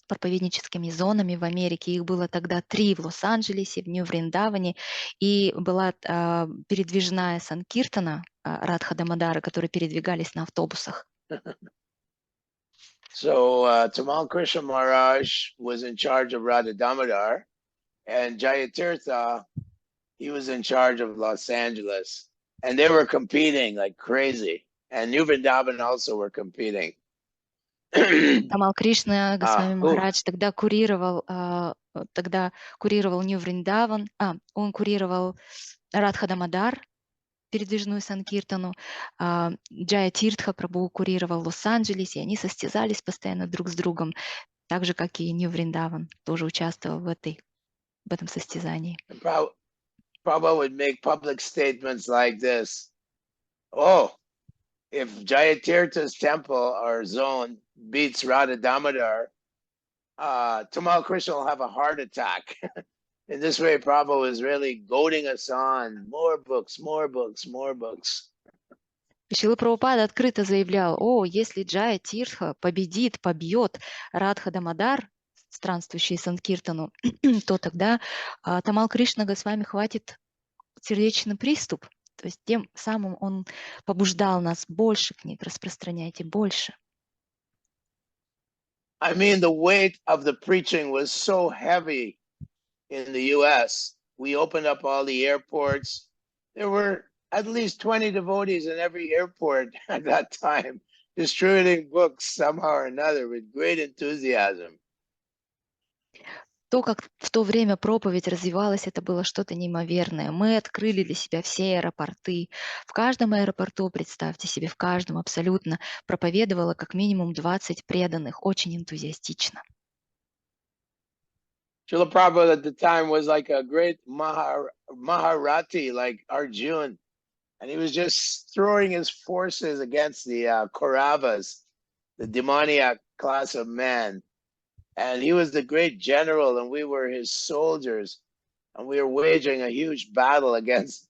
проповедническими зонами в Америке. Их было тогда 3 в Лос-Анджелесе, в Нью-Вриндаване, и была передвижная санкиртана Радха Дамодара, которые передвигались на автобусах. So Tamal Krishna Maharaj was in charge of Radha Damodar, and Jayatirtha, he was in charge of Los Angeles. And they were competing like crazy. And New Vrindavan also were competing. Тамал Кришна Госвами Махарадж тогда курировал Нью-Вриндаван, он курировал Радха Дамодар, передвижную санкиртану, Джая Тиртха Прабху курировал Лос-Анджелес, и они состязались постоянно друг с другом, так же, как и Нью-Вриндаван тоже участвовал в этом состязании. Prabhupada would make public statements like this. Oh, if Jayatirtha's temple or zone beats Radha Damodar, Tamal Krishna will have a heart attack. In this way, Prabhupada was really goading us on. More books, more books, more books. Шрила Прабхупада открыто заявлял: о, если Джая Тиртха побьет Радха Дамодар, странствующий санкиртану, то тогда Тамал Кришна Госвами хватит сердечный приступ. То есть тем самым он побуждал нас: больше книг распространяйте, больше. I mean, the weight of the preaching was so heavy in the U.S. We opened up all the airports. There were at least 20 devotees in every airport at that time, distributing books somehow or another with great enthusiasm. То, как в то время проповедь развивалась, это было что-то неимоверное. Мы открыли для себя все аэропорты. В каждом аэропорту, представьте себе, в каждом абсолютно проповедовало как минимум 20 преданных, очень энтузиастично. Srila Prabhupada at the time was like a great Maharati, like Arjun. And he was just throwing his forces against the Kauravas, the demoniac class of men. And he was the great general, and we were his soldiers. And we were waging a huge battle against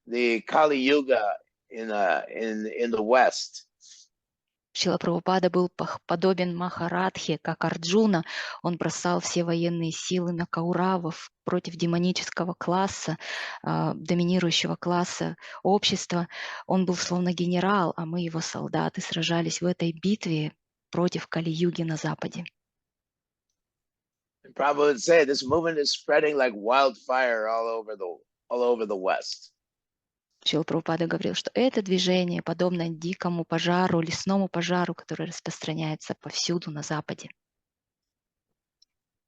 the Kali Yuga in the West. Шрила Прабхупада был подобен Махарадхе, как Арджуна. Он бросал все военные силы на кауравов против демонического класса, доминирующего класса общества. Он был словно генерал, а мы, его солдаты, сражались в этой битве против Кали-юги на Западе. Prabhupada would say this movement is spreading like wildfire all over the West. Шрила Прабхупада говорил, что это движение подобно дикому пожару, лесному пожару, который распространяется повсюду на Западе.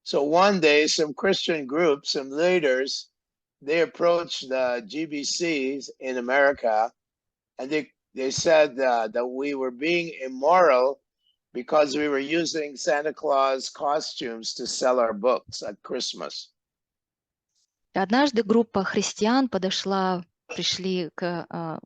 So one day, some Christian groups, some leaders, they approached the GBCs in America, and they said that we were being immoral because we were using Santa Claus costumes to sell our books at Christmas. Однажды группа христиан пришли к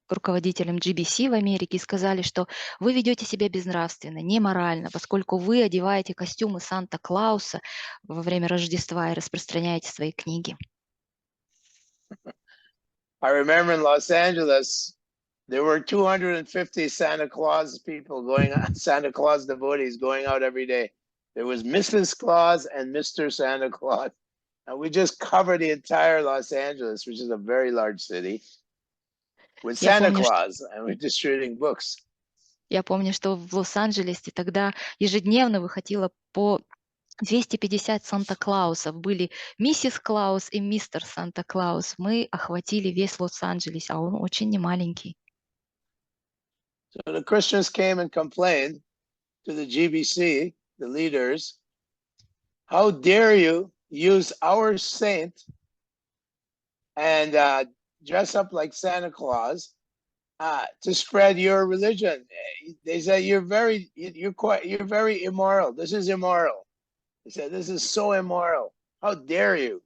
руководителям GBC в Америке и сказали, что вы ведете себя безнравственно, неморально, поскольку вы одеваете костюмы Санта-Клауса во время Рождества и распространяете свои книги. I remember in Los Angeles, there were 250 Santa Claus people Santa Claus devotees going out every day. There was Mrs. Claus and Mr. Santa Claus. And we just covered the entire Los Angeles, which is a very large city, with Santa Claus, and we're distributing books. Я помню, что в Лос-Анджелесе тогда ежедневно выходило по 250 Санта-Клаусов. Были миссис Клаус и мистер Санта-Клаус. Мы охватили весь Лос-Анджелес, а он очень немаленький. So the Christians came and complained to the GBC, the leaders, how dare you use our saint and dress up like Santa Claus to spread your religion. They said you're very immoral. This is immoral. They said this is so immoral. How dare you?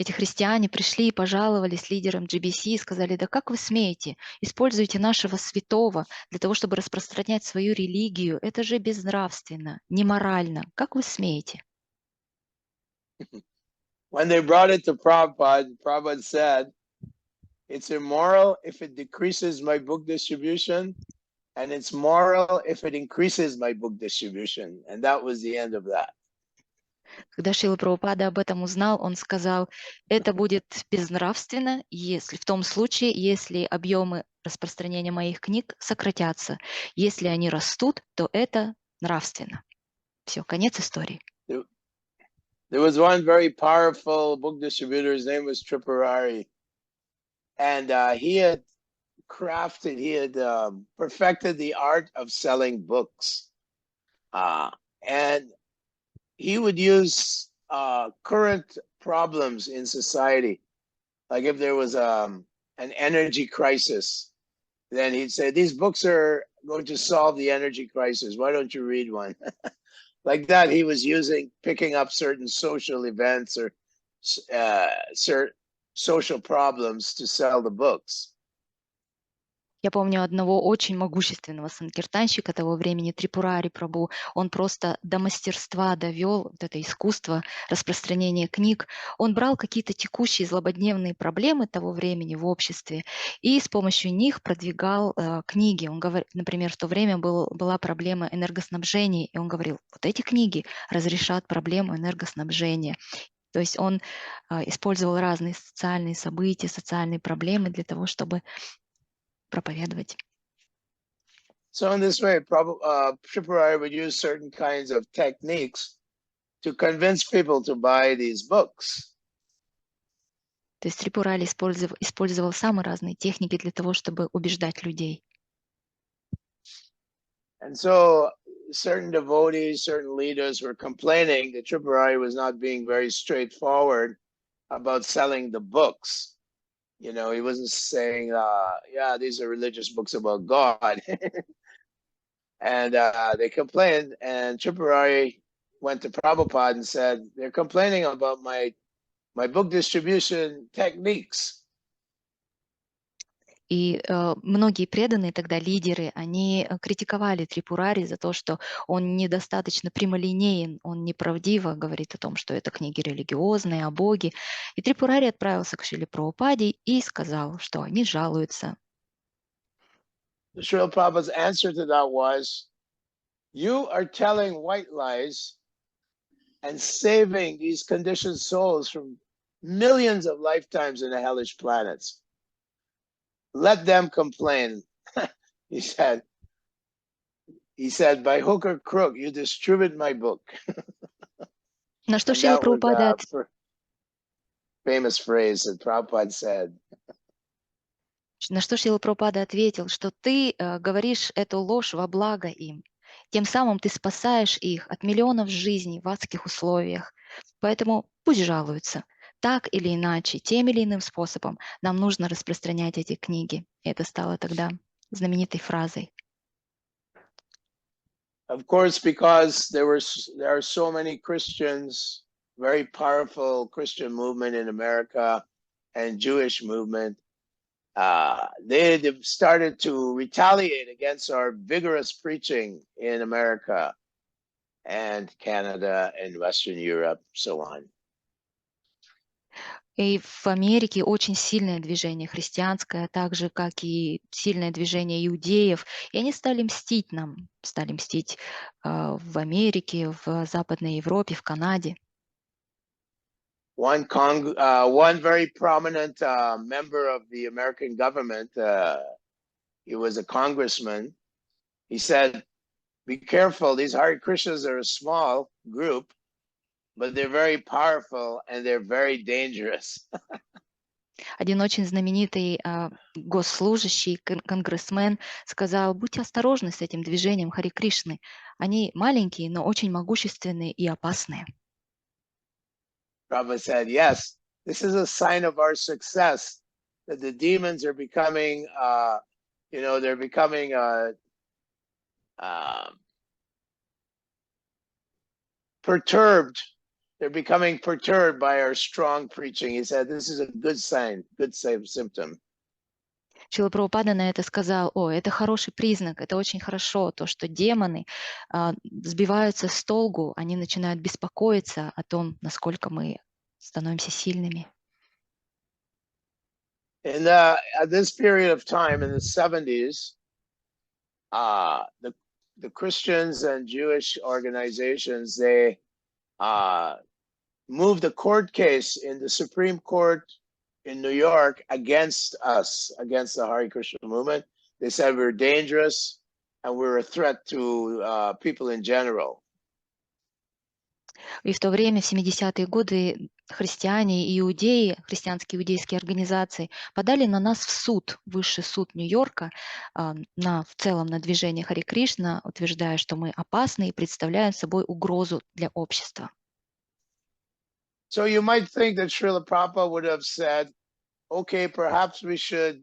Эти христиане пришли и пожаловались лидерам GBC и сказали: да как вы смеете, используете нашего святого для того, чтобы распространять свою религию. Это же безнравственно, неморально. Как вы смеете? When they brought it to Prabhupada, Prabhupada said, it's immoral if it decreases my book distribution, and it's moral if it increases my book distribution. And that was the end of that. Когда Шрила Прабхупада об этом узнал, он сказал: это будет безнравственно, если в том случае, если объемы распространения моих книг сократятся. Если они растут, то это нравственно. Все, конец истории. There was one very powerful book distributor. His name was Tripurari. And he had perfected the art of selling books. And he would use current problems in society. Like if there was an energy crisis, then he'd say, these books are going to solve the energy crisis. Why don't you read one? Like that, he was picking up certain social events or social problems to sell the books. Я помню одного очень могущественного санкиртанщика того времени, Трипурари Прабху. Он просто до мастерства довел вот это искусство распространения книг. Он брал какие-то текущие злободневные проблемы того времени в обществе и с помощью них продвигал книги. Он говорит, например, в то время была проблема энергоснабжения, и он говорил, вот эти книги разрешат проблему энергоснабжения. То есть он использовал разные социальные события, социальные проблемы для того, чтобы проповедовать. So in this way, Tripurari would use certain kinds of techniques to convince people to buy these books. То есть Трипурали использовал самые разные техники для того, чтобы убеждать людей. And so certain devotees, certain leaders were complaining that Tripurari was not being very straightforward about selling the books. You know, he wasn't saying, yeah, these are religious books about God. And they complained, and Tripurari went to Prabhupada and said, they're complaining about my book distribution techniques. И многие преданные тогда лидеры, они критиковали Трипурари за то, что он недостаточно прямолинеен, он неправдиво говорит о том, что это книги религиозные, о Боге. И Трипурари отправился к Шриле Прабхупаде и сказал, что они жалуются. Srila Prabhupada's answer to that was, you are telling white lies and saving these conditioned souls from millions of lifetimes in the hellish planets. Let them complain. He said, by hook or crook, you distribute my book. На что And Шрила that was Прабхупада a famous phrase that Prabhupada said. На что Шрила Прабхупада ответил, что ты говоришь эту ложь во благо им. Тем самым ты спасаешь их от миллионов жизней в адских условиях. Поэтому пусть жалуются. Так или иначе, тем или иным способом нам нужно распространять эти книги. И это стало тогда знаменитой фразой. Of course, because there are so many Christians, very powerful Christian movement in America and Jewish movement, they started to retaliate against our vigorous preaching in America and Canada and Western Europe, so on. И в Америке очень сильное движение христианское, так же, как и сильное движение иудеев. И они стали мстить нам, стали мстить в Америке, в Западной Европе, в Канаде. One very prominent member of the American government, he was a congressman. He said, be careful, these Hare Krishnas are a small group, but they're very powerful and they're very dangerous. Один очень знаменитый госслужащий, конгрессмен, сказал, будьте осторожны с этим движением Харе Кришны. Они маленькие, но очень могущественные и опасные. Prabhupada said, yes, this is a sign of our success, that the demons are becoming, they're becoming perturbed. They're becoming perturbed by our strong preaching. He said, this is a good sign, good symptom. Шрила Прабхупада на это сказал, это хороший признак, это очень хорошо, то, что демоны сбиваются с толку, они начинают беспокоиться о том, насколько мы становимся сильными. At this period of time, in the 70s, the Christians and Jewish organizations, they moved a court case in the Supreme Court in New York against us, against the Hare Krishna movement. They said we're dangerous and we're a threat to people in general. И в то время, в 70-е годы, христиане и иудеи, христианские иудейские организации подали на нас в суд, высший суд Нью-Йорка, в целом на движение Харе Кришна, утверждая, что мы опасны и представляем собой угрозу для общества. So you might think that Srila Prabhupada would have said, okay, perhaps we should,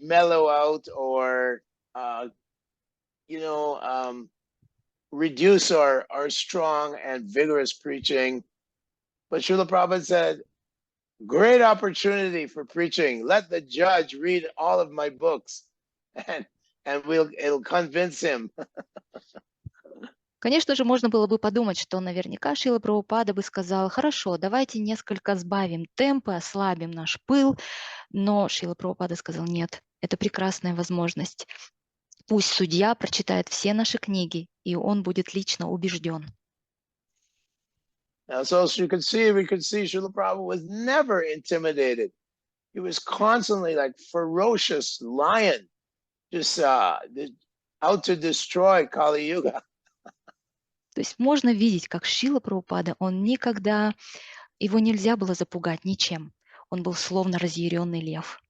mellow out or, reduce our strong and vigorous preaching. But Srila Prabhupada said, great opportunity for preaching. Let the judge read all of my books and it'll convince him. Конечно же, можно было бы подумать, что наверняка Шрила Прабхупада бы сказал: хорошо, давайте несколько сбавим темпы, ослабим наш пыл. Но Шрила Прабхупада сказал: нет, это прекрасная возможность. Пусть судья прочитает все наши книги, и он будет лично убежден. Now, so as you could see, we could see Srila Prabhupada was never intimidated. He was constantly like ferocious lion, just out to destroy Kali Yuga. То есть можно видеть, как Шрила Прабхупада, он никогда, его нельзя было запугать ничем. Он был словно разъяренный лев.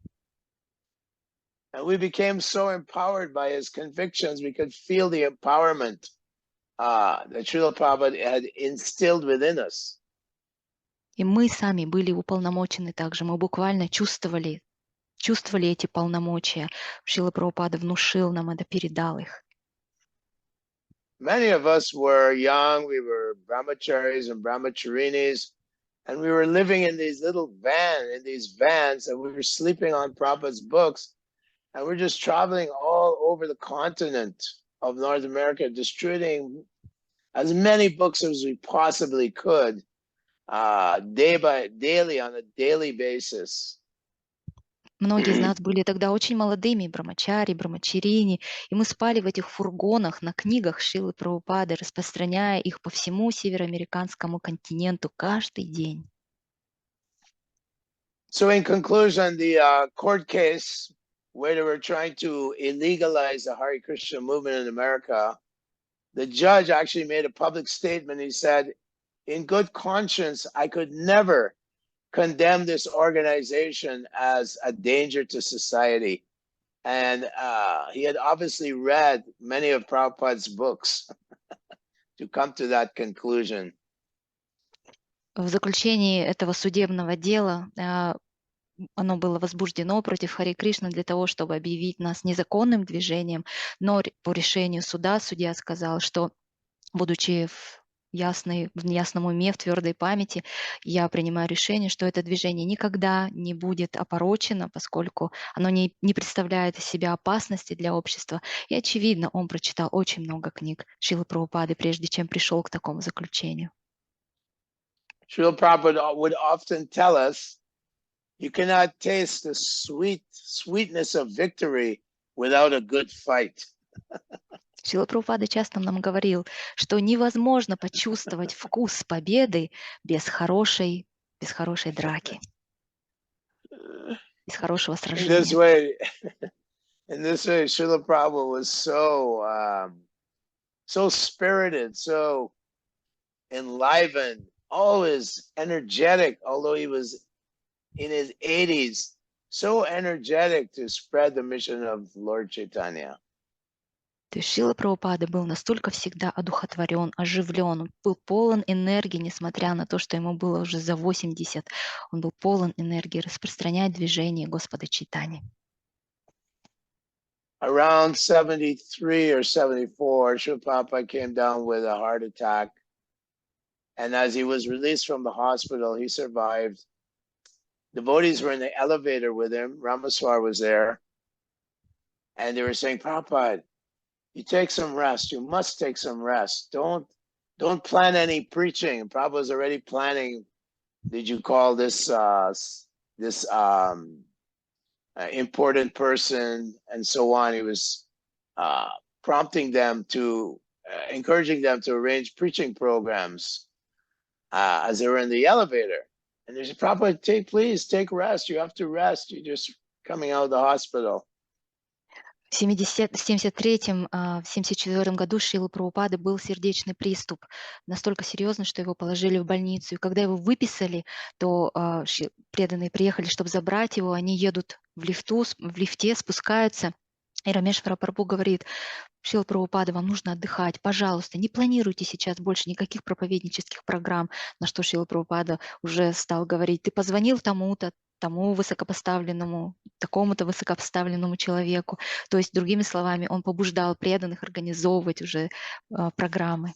And we became so empowered by his convictions, we could feel the empowerment that Srila Prabhupada had instilled within us. И мы сами были уполномочены также, мы буквально чувствовали эти полномочия. Шрила Прабхупада внушил нам это, передал их. Many of us were young, we were brahmacharis and brahmacharinis, and we were living in these vans, and we were sleeping on Prabhupada's books, and we're just traveling all over the continent of North America, distributing as many books as we possibly could, daily, on a daily basis. Многие из нас были тогда очень молодыми, брамачари, брамачарини, и мы спали в этих фургонах на книгах Шрилы Прабхупады, распространяя их по всему североамериканскому континенту каждый день. So in conclusion, the court case where they were trying to illegalize the Hare Krishna movement in America, the judge actually made a public statement. He said, in good conscience, I could never condemn this organization as a danger to society. And he had obviously read many of Prabhupada's books to come to that conclusion. В заключении этого судебного дела оно было возбуждено против Харе Кришны для того, чтобы объявить нас незаконным движением, но по решению суда судья сказал, что, будучи в ясном уме, в твердой памяти, я принимаю решение, что это движение никогда не будет опорочено, поскольку оно не представляет из себя опасности для общества. И, очевидно, он прочитал очень много книг Шрилы Прабхупады, прежде чем пришел к такому заключению. Srila Prabhupada would often tell us, you cannot taste the sweetness of victory without a good fight. Шрила Прабхупада часто нам говорил, что невозможно почувствовать вкус победы без хорошей драки, без хорошего сражения. In this way, Srila Prabhupada was so spirited, so enlivened, always energetic, although he was in his 80s, so energetic to spread the mission of Lord Chaitanya. То есть Шрила Прабхупада был настолько всегда одухотворен, оживлен, он был полон энергии, несмотря на то, что ему было уже за 80, он был полон энергии распространять движение Господа Чайтани. Around 73 or 74, Srila Prabhupada came down with a heart attack. And as he was released from the hospital, he survived. Devotees were in the elevator with him. Ramaswar was there. And they were saying, Prabhupada, you take some rest. You must take some rest. Don't plan any preaching. And Prabhupada was already planning, did you call this important person and so on. He was prompting them to, encouraging them to arrange preaching programs as they were in the elevator. And they said, Prabhupada, please take rest. You have to rest. You're just coming out of the hospital. В 73-м, в 74 году Шрилы Прабхупады был сердечный приступ, настолько серьезный, что его положили в больницу. И когда его выписали, то преданные приехали, чтобы забрать его, они едут в лифте спускаются. И Рамешвара Прабху говорит: Шрила Прабхупада, вам нужно отдыхать, пожалуйста, не планируйте сейчас больше никаких проповеднических программ. На что Шрила Прабхупада уже стал говорить: ты позвонил тому-то, тому высокопоставленному, такому-то высокопоставленному человеку. То есть, другими словами, он побуждал преданных организовывать уже программы.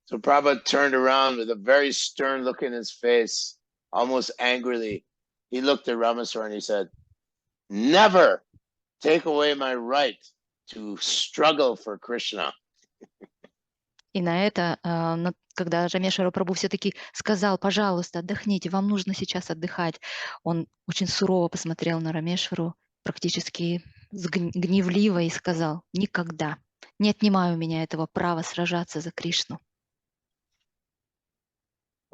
So Prabhupada turned around with a very stern look in his face, almost angrily. He looked at Ramaswamy and he said, "Never take away my right to struggle for Krishna." И на это, когда Рамешвара Прабху все-таки сказал: пожалуйста, отдохните, вам нужно сейчас отдыхать, он очень сурово посмотрел на Рамешвару, практически гневливо, и сказал: никогда не отнимай у меня этого права сражаться за Кришну.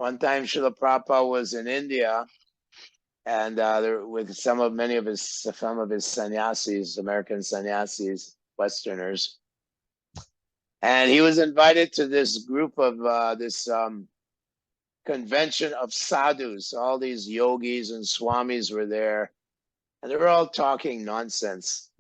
One time Srila Prabhupada was in India and with some of his sannyasis, American sannyasis, Westerners. And he was invited to this group of this convention of sadhus. All these yogis and swamis were there, and they were all talking nonsense.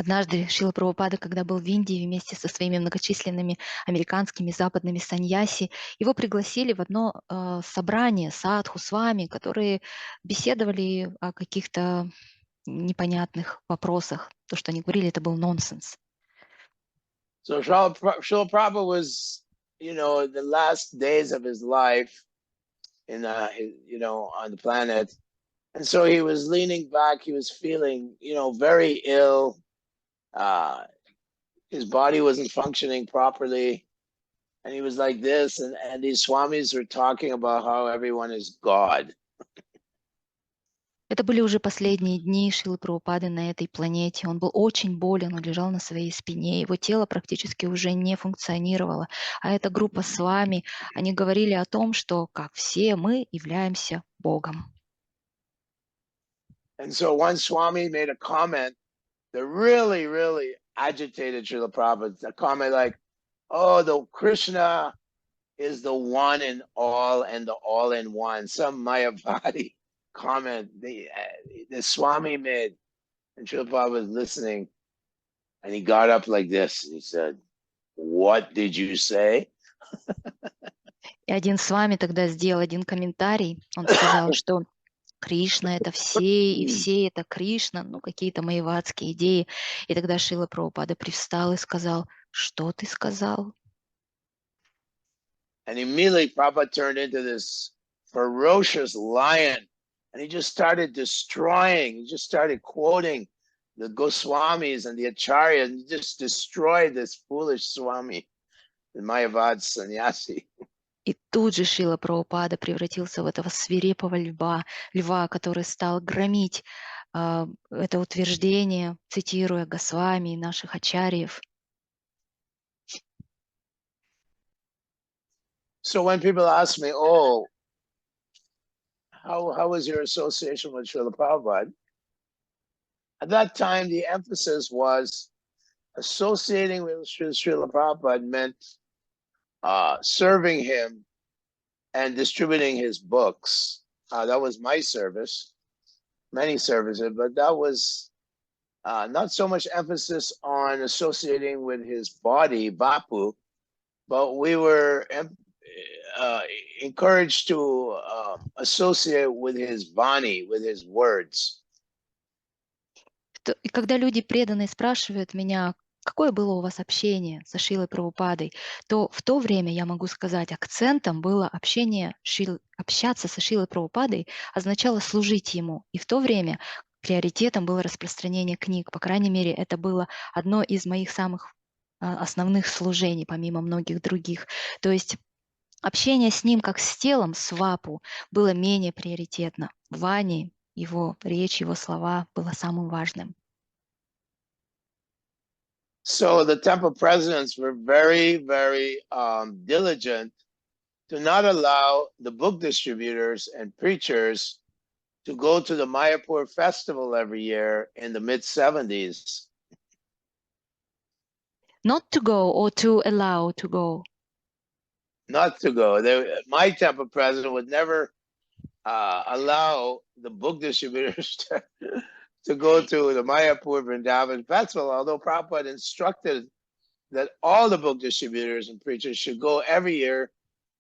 Однажды Шрила Прабхупада, когда был в Индии вместе со своими многочисленными американскими западными саньяси, его пригласили в одно собрание садху, свами, которые беседовали о каких-то непонятных вопросах. То, что они говорили, это был нонсенс. So Srila Prabhupada was, the last days of his life on the planet. And so he was leaning back, he was feeling, very ill. His body wasn't functioning properly. And he was like this, and these swamis were talking about how everyone is God. Это были уже последние дни Шрилы Прабхупады на этой планете. Он был очень болен, он лежал на своей спине, его тело практически уже не функционировало. А эта группа Свами, они говорили о том, что, как все мы, являемся Богом. And so one Swami made a comment that really, really agitated Srila Prabhupada. A comment like, "Oh, the Krishna is the one in all and the all in one." Some Mayavadi comment the Swami made, and Srila Prabhupada was listening, and he got up like this and he said, "What did you say?" И один Свами тогда сделал один комментарий. Он сказал, что Кришна — это все, и все — это Кришна, какие-то майявадские идеи. И тогда Шрила Прабхупада привстал и сказал: что ты сказал? And immediately Prabhupada turned into this ferocious lion, and he just started destroying, he just started quoting the Goswamis and the Acharyas, and he just destroyed this foolish Swami, the Mayavad sannyasi. И тут же Шрила Прабхупада превратился в этого свирепого льва, который стал громить это утверждение, цитируя Госвами и наших ачарьев. So when people ask me, "Oh, how was your association with Srila Prabhupada?" At that time, the emphasis was associating with Srila Prabhupada meant serving him and distributing his books. That was my service, many services, but that was not so much emphasis on associating with his body, Bapu, but we were encouraged to associate with his Vani, with his words. И когда люди преданные спрашивают меня, какое было у вас общение со Шрилой Прабхупадой, то в то время, я могу сказать, акцентом было общаться со Шрилой Прабхупадой означало служить ему. И в то время приоритетом было распространение книг. По крайней мере, это было одно из моих самых основных служений, помимо многих других. То есть общение с ним как с телом, с вапу, было менее приоритетно. Вани, его речь, его слова было самым важным. So the temple presidents were very, very diligent to not allow the book distributors and preachers to go to the Mayapur festival every year in the mid-70s. Not to go or to allow to go. Not to go. My temple president would never allow the book distributors to go to the Mayapur Vrindavan festival, although Prabhupada instructed that all the book distributors and preachers should go every year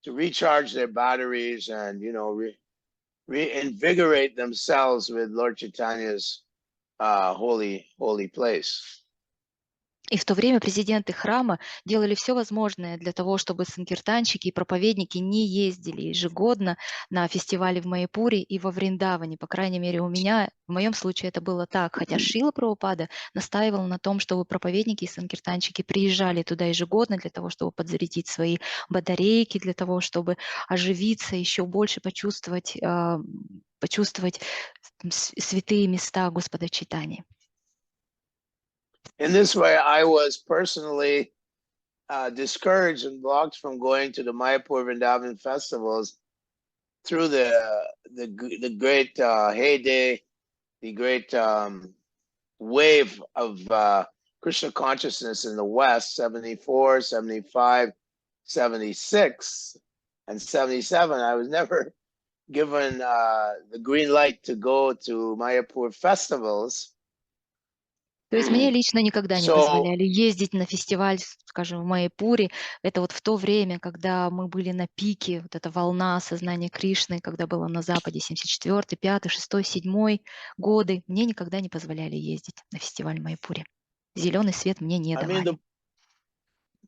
to recharge their batteries and, you know, reinvigorate themselves with Lord Chaitanya's holy place. И в то время президенты храма делали все возможное для того, чтобы санкиртанщики и проповедники не ездили ежегодно на фестивали в Майяпуре и во Вриндаване. По крайней мере, в моем случае это было так. Хотя Шрила Прабхупада настаивал на том, чтобы проповедники и санкиртанщики приезжали туда ежегодно для того, чтобы подзарядить свои батарейки, для того, чтобы оживиться, еще больше почувствовать святые места Господа Чайтаньи. In this way, I was personally discouraged and blocked from going to the Mayapur Vrindavan festivals through the great heyday, the great wave of Krishna consciousness in the West, 74, 75, 76, and 77. I was never given the green light to go to Mayapur festivals. То есть мне лично никогда не позволяли ездить на фестиваль, скажем, в Майяпуре. Это вот в то время, когда мы были на пике, вот эта волна сознания Кришны, когда было на Западе 74-й, 5-й, 6-й, 7-й годы, мне никогда не позволяли ездить на фестиваль в Майяпуре. Зеленый свет мне не давали.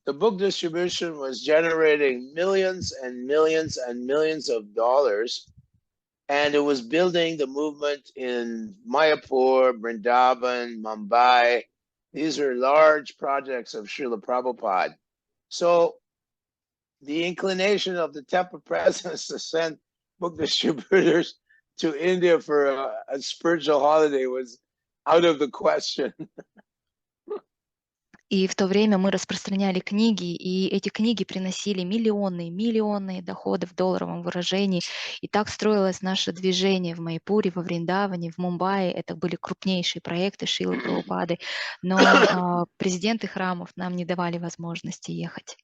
The book distribution was generating millions and millions and millions of dollars. And it was building the movement in Mayapur, Vrindavan, Mumbai. These are large projects of Srila Prabhupada. So the inclination of the temple presidents to send book distributors to India for a spiritual holiday was out of the question. И в то время мы распространяли книги, и эти книги приносили миллионные доходы в долларовом выражении. И так строилось наше движение в Майяпуре, во Вриндаване, в Мумбаи. Это были крупнейшие проекты Шрилы Прабхупады. Но президенты храмов нам не давали возможности ехать.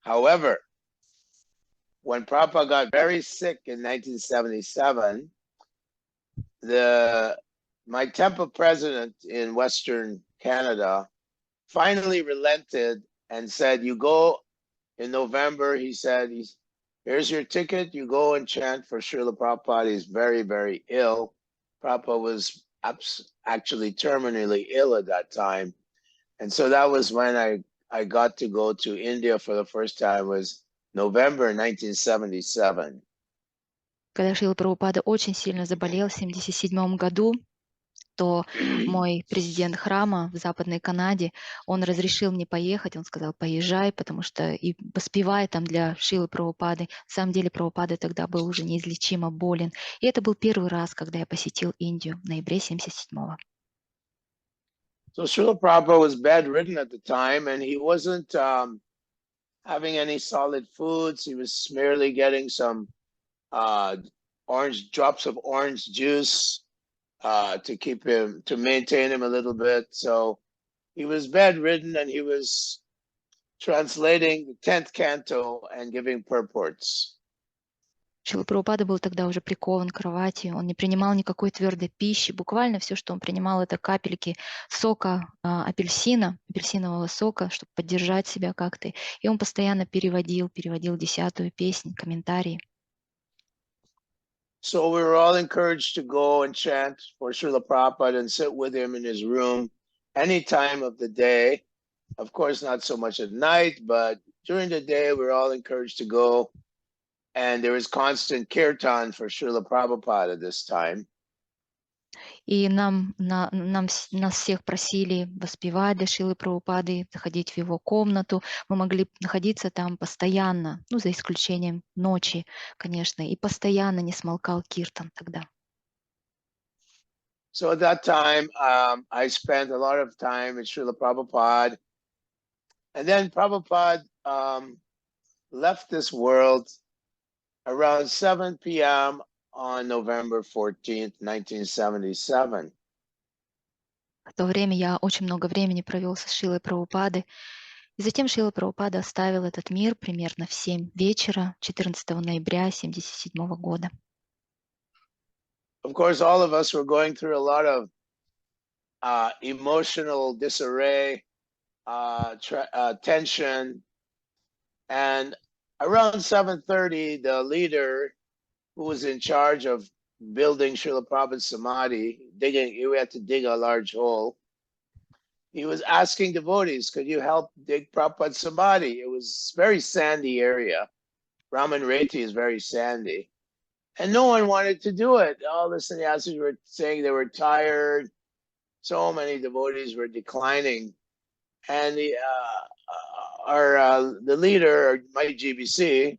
However, when Prabhupada got very sick in 1977, my temple president in Western Canada finally relented and said, you go in November, he said, here's your ticket, you go and chant for Srila Prabhupada. He's very, very ill. Prabhupada was actually terminally ill at that time. And so that was when I got to go to India for the first time, was November 1977. Когда Шрила Прабхупада очень сильно заболел в 1977 году, то мой президент храма в Западной Канаде, он разрешил мне поехать, он сказал, поезжай, потому что и поспевай там для Шрилы Прабхупады. На самом деле Прабхупада тогда был уже неизлечимо болен. И это был первый раз, когда я посетил Индию в ноябре 1977-го. So Srila Prabhupada was bedridden at the time, and he wasn't having any solid foods. He was merely getting some drops of orange juice to maintain him a little bit. So he was bedridden, and he was translating the 10th canto and giving purports. Шрила Прабхупада был тогда уже прикован к кровати, он не принимал никакой твердой пищи, буквально все, что он принимал, это капельки сока апельсинового сока, чтобы поддержать себя как-то. И он постоянно переводил 10-ю песнь, комментарии. So we were all encouraged to go and chant for Srila Prabhupada and sit with him in his room any time of the day. Of course, not so much at night, but during the day, we're all encouraged to go. And there was constant kirtan for Srila Prabhupada at this time. И нас всех просили воспевать для Шрилы Прабхупады, заходить в его комнату. Мы могли находиться там постоянно, за исключением ночи, конечно, и постоянно не смолкал киртан тогда. So at that time, I spent a lot of time with Srila Prabhupada. And then Prabhupada left this world around 7 p.m. on November 14th, 1977. В то время я очень много времени провел со Шрилой Прабхупадой. И затем Шрила Прабхупада оставил этот мир примерно в 7 вечера, 14 ноября 1977 года. Of course, all of us were going through a lot of emotional disarray, tension. And around 7:30, the leader who was in charge of building Srila Prabhupada's Samadhi, we had to dig a large hole. He was asking devotees, could you help dig Prabhupada's Samadhi? It was very sandy area. Brahman Reti is very sandy. And no one wanted to do it. All the sannyasis were saying they were tired. So many devotees were declining. And the leader, my GBC,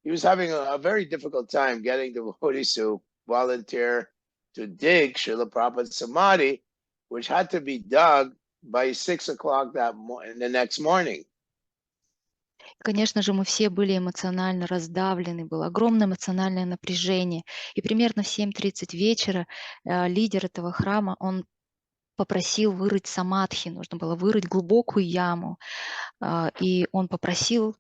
he was having a very difficult time getting devotees to volunteer to dig Srila Prabhupada's Samadhi, which had to be dug by 6 o'clock the next morning. Конечно же, мы все были эмоционально раздавлены, было огромное эмоциональное напряжение. И примерно в 7:30 вечера лидер этого храма, он попросил вырыть самадхи, нужно было вырыть глубокую яму. И он попросил,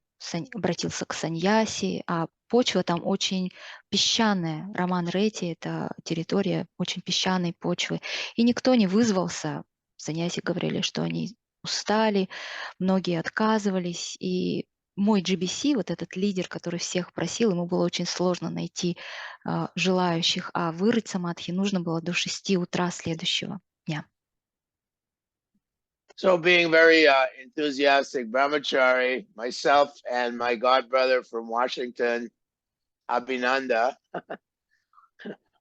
обратился к саньяси, а почва там очень песчаная. Раман-Рети — это территория очень песчаной почвы. И никто не вызвался. Саньяси говорили, что они устали, многие отказывались. И мой GBC, вот этот лидер, который всех просил, ему было очень сложно найти желающих, а вырыть самадхи нужно было до 6 утра следующего дня. So being very enthusiastic brahmachari, myself and my godbrother from Washington, Abhinanda,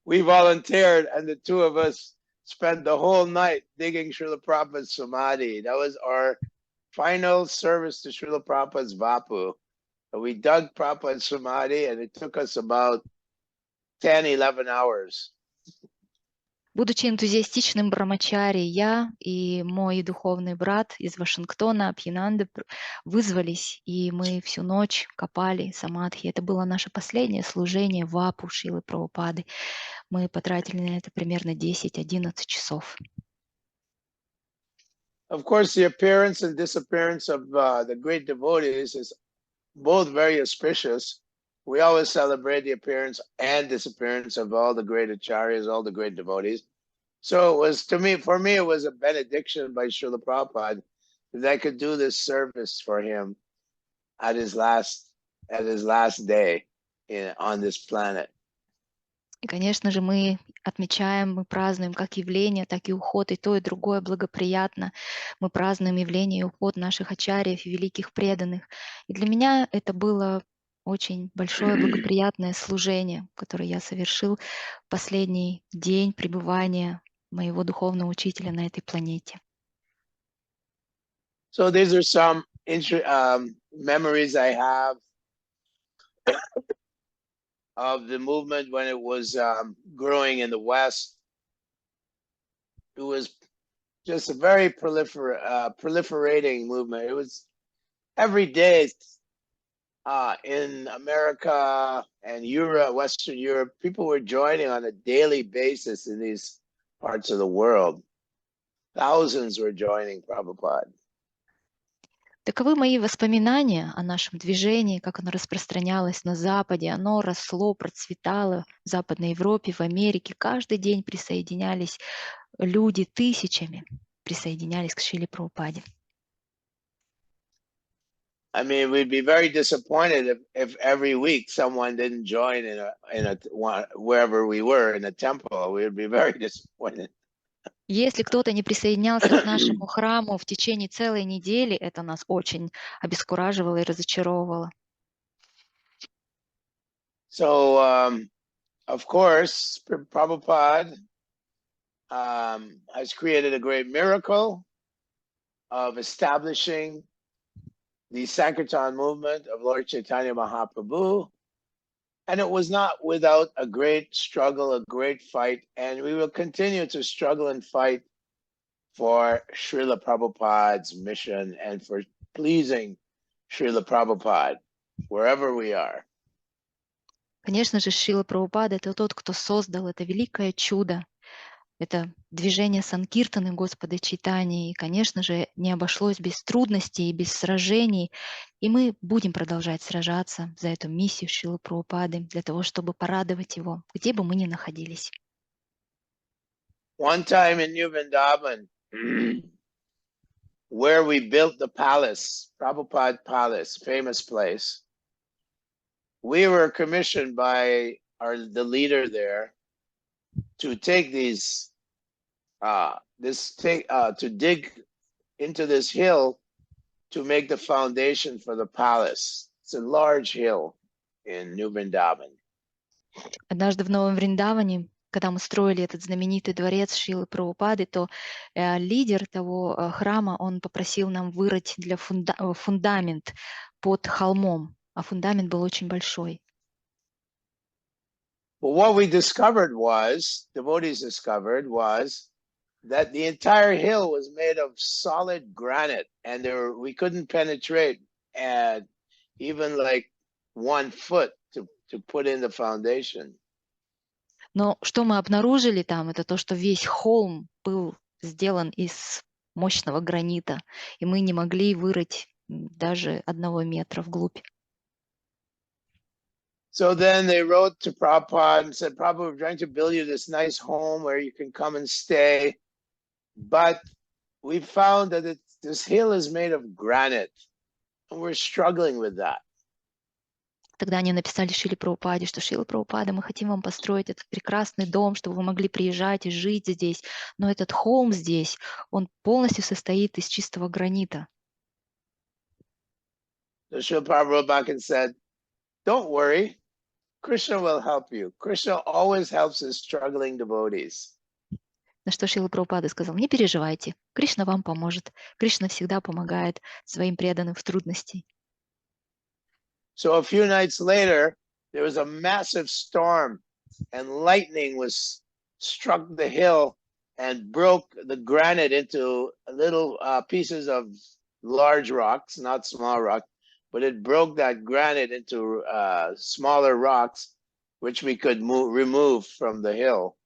we volunteered, and the two of us spent the whole night digging Srila Prabhupada's Samadhi. That was our final service to Srila Prabhupada's Vapu. And we dug Prabhupada's Samadhi, and it took us about 10-11 hours. Будучи энтузиастичным брамачари, я и мой духовный брат из Вашингтона, Абхинанда, вызвались, и мы всю ночь копали самадхи. Это было наше последнее служение в Вапу Шрилы Прабхупады. Мы потратили на это примерно 10-11 часов. Of course, the appearance and disappearance of the great devotees is both very auspicious. We always celebrate the appearance and disappearance of all the great acharyas, all the great devotees. So it was, for me, it was a benediction by Srila Prabhupada that I could do this service for him at his last day on this planet. И, конечно же, мы отмечаем, мы празднуем как явление, так и уход, и то, и другое благоприятно. Мы празднуем явление и уход наших ачарьев и великих преданных. И для меня это было очень большое благоприятное служение, которое я совершил в последний день пребывания моего духовного учителя на этой планете. So these are some memories I have of the movement when it was growing in the West. It was just a very proliferating movement. It was every day in America and Europe, Western Europe, people were joining on a daily basis in these parts of the world. Thousands were joining Prabhupada. Таковы мои воспоминания о нашем движении, как оно распространялось на Западе. Оно росло, процветало в Западной Европе, в Америке. Каждый день присоединялись люди, тысячами присоединялись к Шриле Прабхупаде. I mean, we'd be very disappointed if every week someone didn't join wherever we were in a temple. We would be very disappointed. Если кто-то не присоединялся к нашему храму в течение целой недели, это нас очень обескураживало и разочаровывало. So, of course, Prabhupada has created a great miracle of establishing the Sankirtan movement of Lord Chaitanya Mahaprabhu. And it was not without a great struggle, a great fight, and we will continue to struggle and fight for Srila Prabhupada's mission and for pleasing Srila Prabhupada wherever we are. Конечно же, Шрила Прабхупада — это тот, кто создал это великое чудо, это движение санкиртаны Господа Чайтаньи. И, конечно же, не обошлось без трудностей и без сражений. И мы будем продолжать сражаться за эту миссию Шрилы Прабхупады, для того, чтобы порадовать его, где бы мы ни находились. One time in New Vrindavan, where we built the palace, Prabhupada Palace, famous place, we were commissioned by the leader there to take these, to dig into this hill to make the foundation for the palace. It's a large hill in New Vrindavan. Однажды в Новом Вриндаване, когда мы строили этот знаменитый дворец Шрилы Прабхупады, то лидер того храма, он попросил нам вырыть для фундамент под холмом, а фундамент был очень большой. But what we discovered was, devotees discovered, was that the entire hill was made of solid granite, and we couldn't penetrate and even like 1 foot to put in the foundation. Но что мы обнаружили там, это то, что весь холм был сделан из мощного гранита, и мы не могли вырыть даже 1 метра вглубь. So then they wrote to Prabhupada and said, Prabhupada, we're trying to build you this nice home where you can come and stay. But we found that this hill is made of granite, and we're struggling with that. Тогда они написали Шриле Прабхупаде, что Шрила Прабхупада, мы хотим вам построить этот прекрасный дом, чтобы вы могли приезжать и жить здесь. Но этот холм здесь, он полностью состоит из чистого гранита. So Srila Prabhupada wrote back and said, don't worry, Krishna will help you. Krishna always helps his struggling devotees. На что Шрила Прабхупада сказал, не переживайте, Кришна вам поможет. Кришна всегда помогает своим преданным в трудности. So a few nights later, there was a massive storm, and lightning struck the hill and broke the granite into little pieces of large rocks, not small rock, but it broke that granite into smaller rocks, which we could remove from the hill.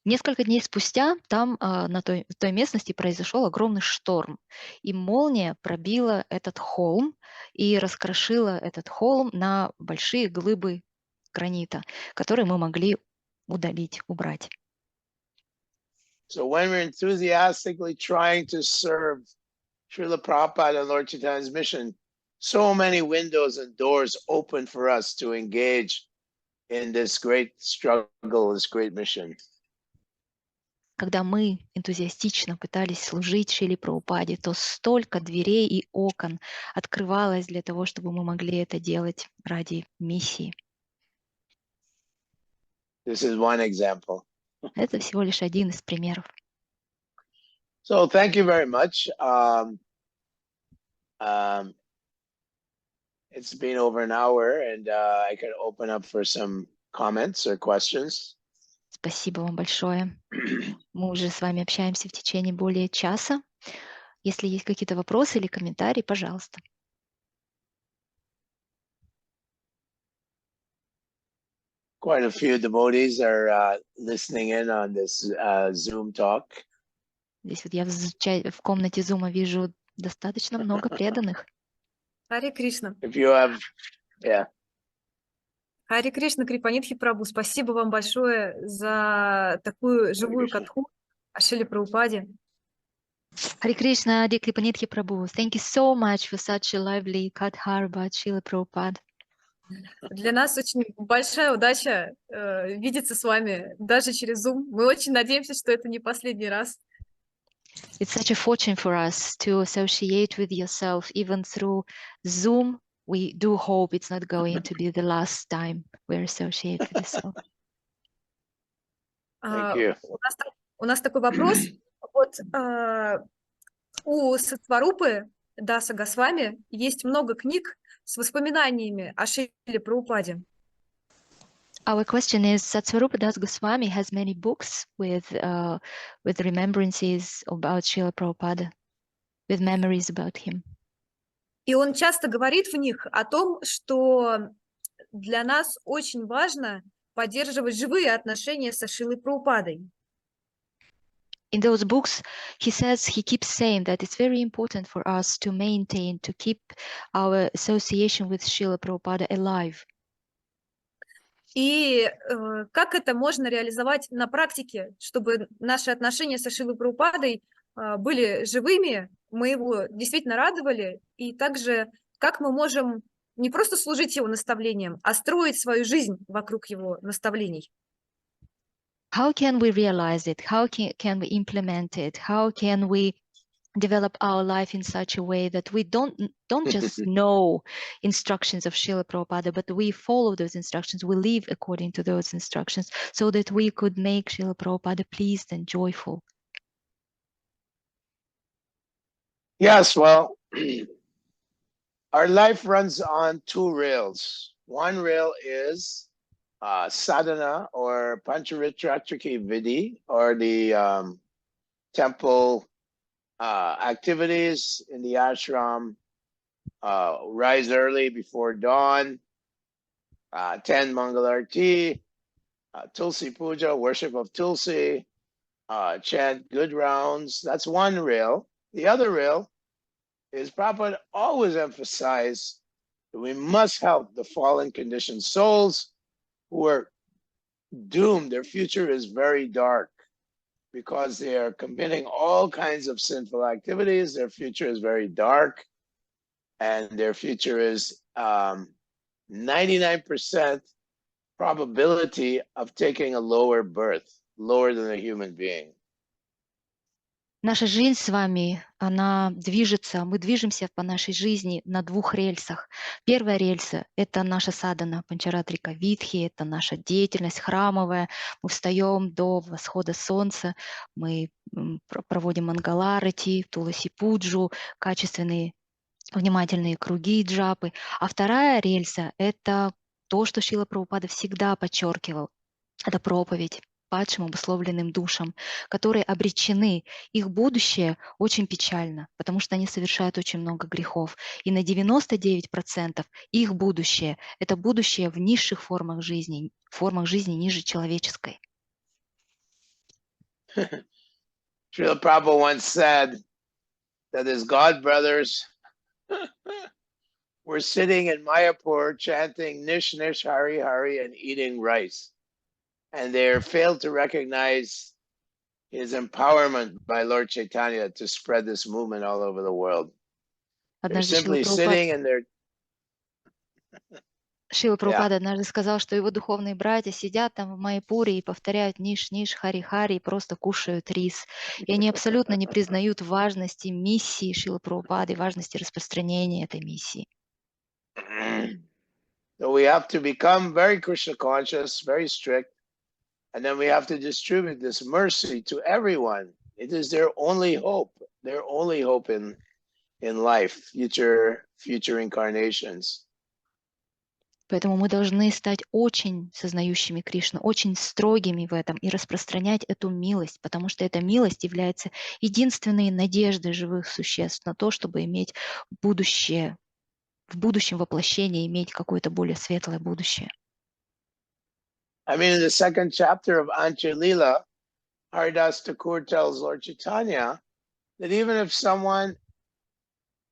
Несколько дней спустя там, в той местности, произошел огромный шторм, и молния пробила этот холм и раскрошила этот холм на большие глыбы гранита, которые мы могли удалить, убрать. So when we're enthusiastically trying to serve Srila Prabhupada and Lord Chaitanya's mission, so many windows and doors open for us to engage in this great struggle, this great mission. Когда мы энтузиастично пытались служить Шриле Прабхупаде, то столько дверей и окон открывалось для того, чтобы мы могли это делать ради миссии. This is one example. Это всего лишь один из примеров. So thank you very much. It's been over an hour, and I can open up for some comments or questions. Спасибо вам большое. Мы уже с вами общаемся в течение более часа. Если есть какие-то вопросы или комментарии, пожалуйста. Quite a few devotees are listening in on this Zoom talk. Здесь вот я в комнате Зума вижу достаточно много преданных. Харе Кришна. If you have, yeah. Харе Кришна, Крипанидхи Прабху, спасибо вам большое за такую живую катху о Шриле Прабхупаде. Харе Кришна, Ади Крипанидхи Прабху. Thank you so much for such a lively katha about Srila Prabhupada. Для нас очень большая удача видеться с вами даже через Zoom. Мы очень надеемся, что это не последний раз. It's such a fortune for us to associate with yourself even through Zoom. We do hope it's not going to be the last time we're associated with yourself. Thank you. У нас такой вопрос. Вот у Сатварупы Даса Госвами есть много книг с воспоминаниями о Шриле Прабхупаде. Our question is, Satsvarupa Das Goswami has many books with remembrances about Srila Prabhupada, with memories about him. И он часто говорит в них о том, что для нас очень важно поддерживать живые отношения со Шрилой Прабхупадой. In those books, he keeps saying that it's very important for us to maintain, to keep our association with Srila Prabhupada alive. И как это можно реализовать на практике, чтобы наши отношения со Шрилой Прабхупадой были живыми, мы его действительно радовали, и также как мы можем не просто служить его наставлениям, а строить свою жизнь вокруг его наставлений. How can we realize it? How can we implement it? How can we develop our life in such a way that we don't just know instructions of Srila Prabhupada, but we follow those instructions, we live according to those instructions, so that we could make Srila Prabhupada pleased and joyful. Yes, well, our life runs on two rails. One rail is sadhana or pancharitraki vidhi, or the temple activities in the ashram. Rise early before dawn, attend Mangalarti, Tulsi Puja, worship of Tulsi, chant good rounds. That's one rail. The other rail is Prabhupada always emphasized that we must help the fallen conditioned souls who are doomed. Their future is very dark because they are committing all kinds of sinful activities. Their future is very dark, and their future is 99% probability of taking a lower birth, lower than a human being. Наша жизнь с вами, она движется, мы движемся по нашей жизни на двух рельсах. Первая рельса — это наша садхана, панчаратрика витхи, это наша деятельность храмовая. Мы встаем до восхода солнца, мы проводим мангаларати, туласи пуджу, качественные внимательные круги джапы. А вторая рельса — это то, что Шрила Прабхупада всегда подчеркивал. Это проповедь падшим обусловленным душам, которые обречены. Их будущее очень печально, потому что они совершают очень много грехов. И на 99% их будущее — это будущее в низших формах жизни ниже человеческой. Srila Prabhupada once said that his god brothers were sitting in Mayapur chanting Nish Nish Hari Hari and eating rice. And they failed to recognize his empowerment by Lord Chaitanya to spread this movement all over the world. They're simply sitting and they're... Шрила Прабхупада однажды сказал, что его духовные братья сидят там в Майяпуре и повторяют Ниш-Ниш, Хари-Хари и просто кушают рис. И они абсолютно не признают важности миссии Шрилы Прабхупады, важности распространения этой миссии. So we have to become very Krishna conscious, very strict, and then we have to distribute this mercy to everyone. It is their only hope in life, future incarnations. Поэтому мы должны стать очень сознающими Кришну, очень строгими в этом и распространять эту милость, потому что эта милость является единственной надеждой живых существ на то, чтобы иметь будущее, в будущем воплощении иметь какое-то более светлое будущее. I mean, in the second chapter of Anjalila, Haridas Thakur tells Lord Chaitanya that even if someone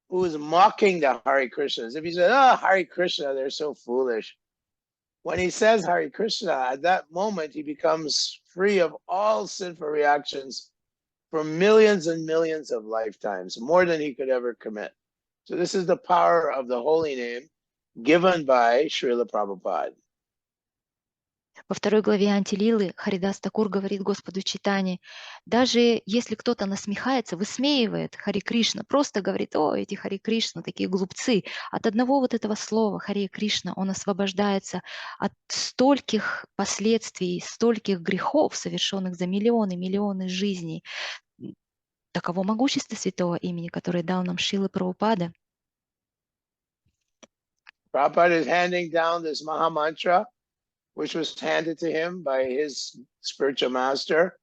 who is mocking the Hare Krishnas, if he says, "Oh, Hare Krishna, they're so foolish," when he says Hare Krishna, at that moment he becomes free of all sinful reactions for millions and millions of lifetimes, more than he could ever commit. So this is the power of the holy name given by Srila Prabhupada. Во второй главе Антилилы Харидас Такур говорит Господу Чайтанье: даже если кто-то насмехается, высмеивает Харе Кришна, просто говорит: о, эти Харе Кришна, такие глупцы, от одного вот этого слова Харе Кришна он освобождается от стольких последствий, стольких грехов, совершенных за миллионы жизней. Таково могущество святого имени, которое дал нам Шрила Прабхупада. Prabhupada is handing down this Maha Mantra, which was handed to him by his spiritual master,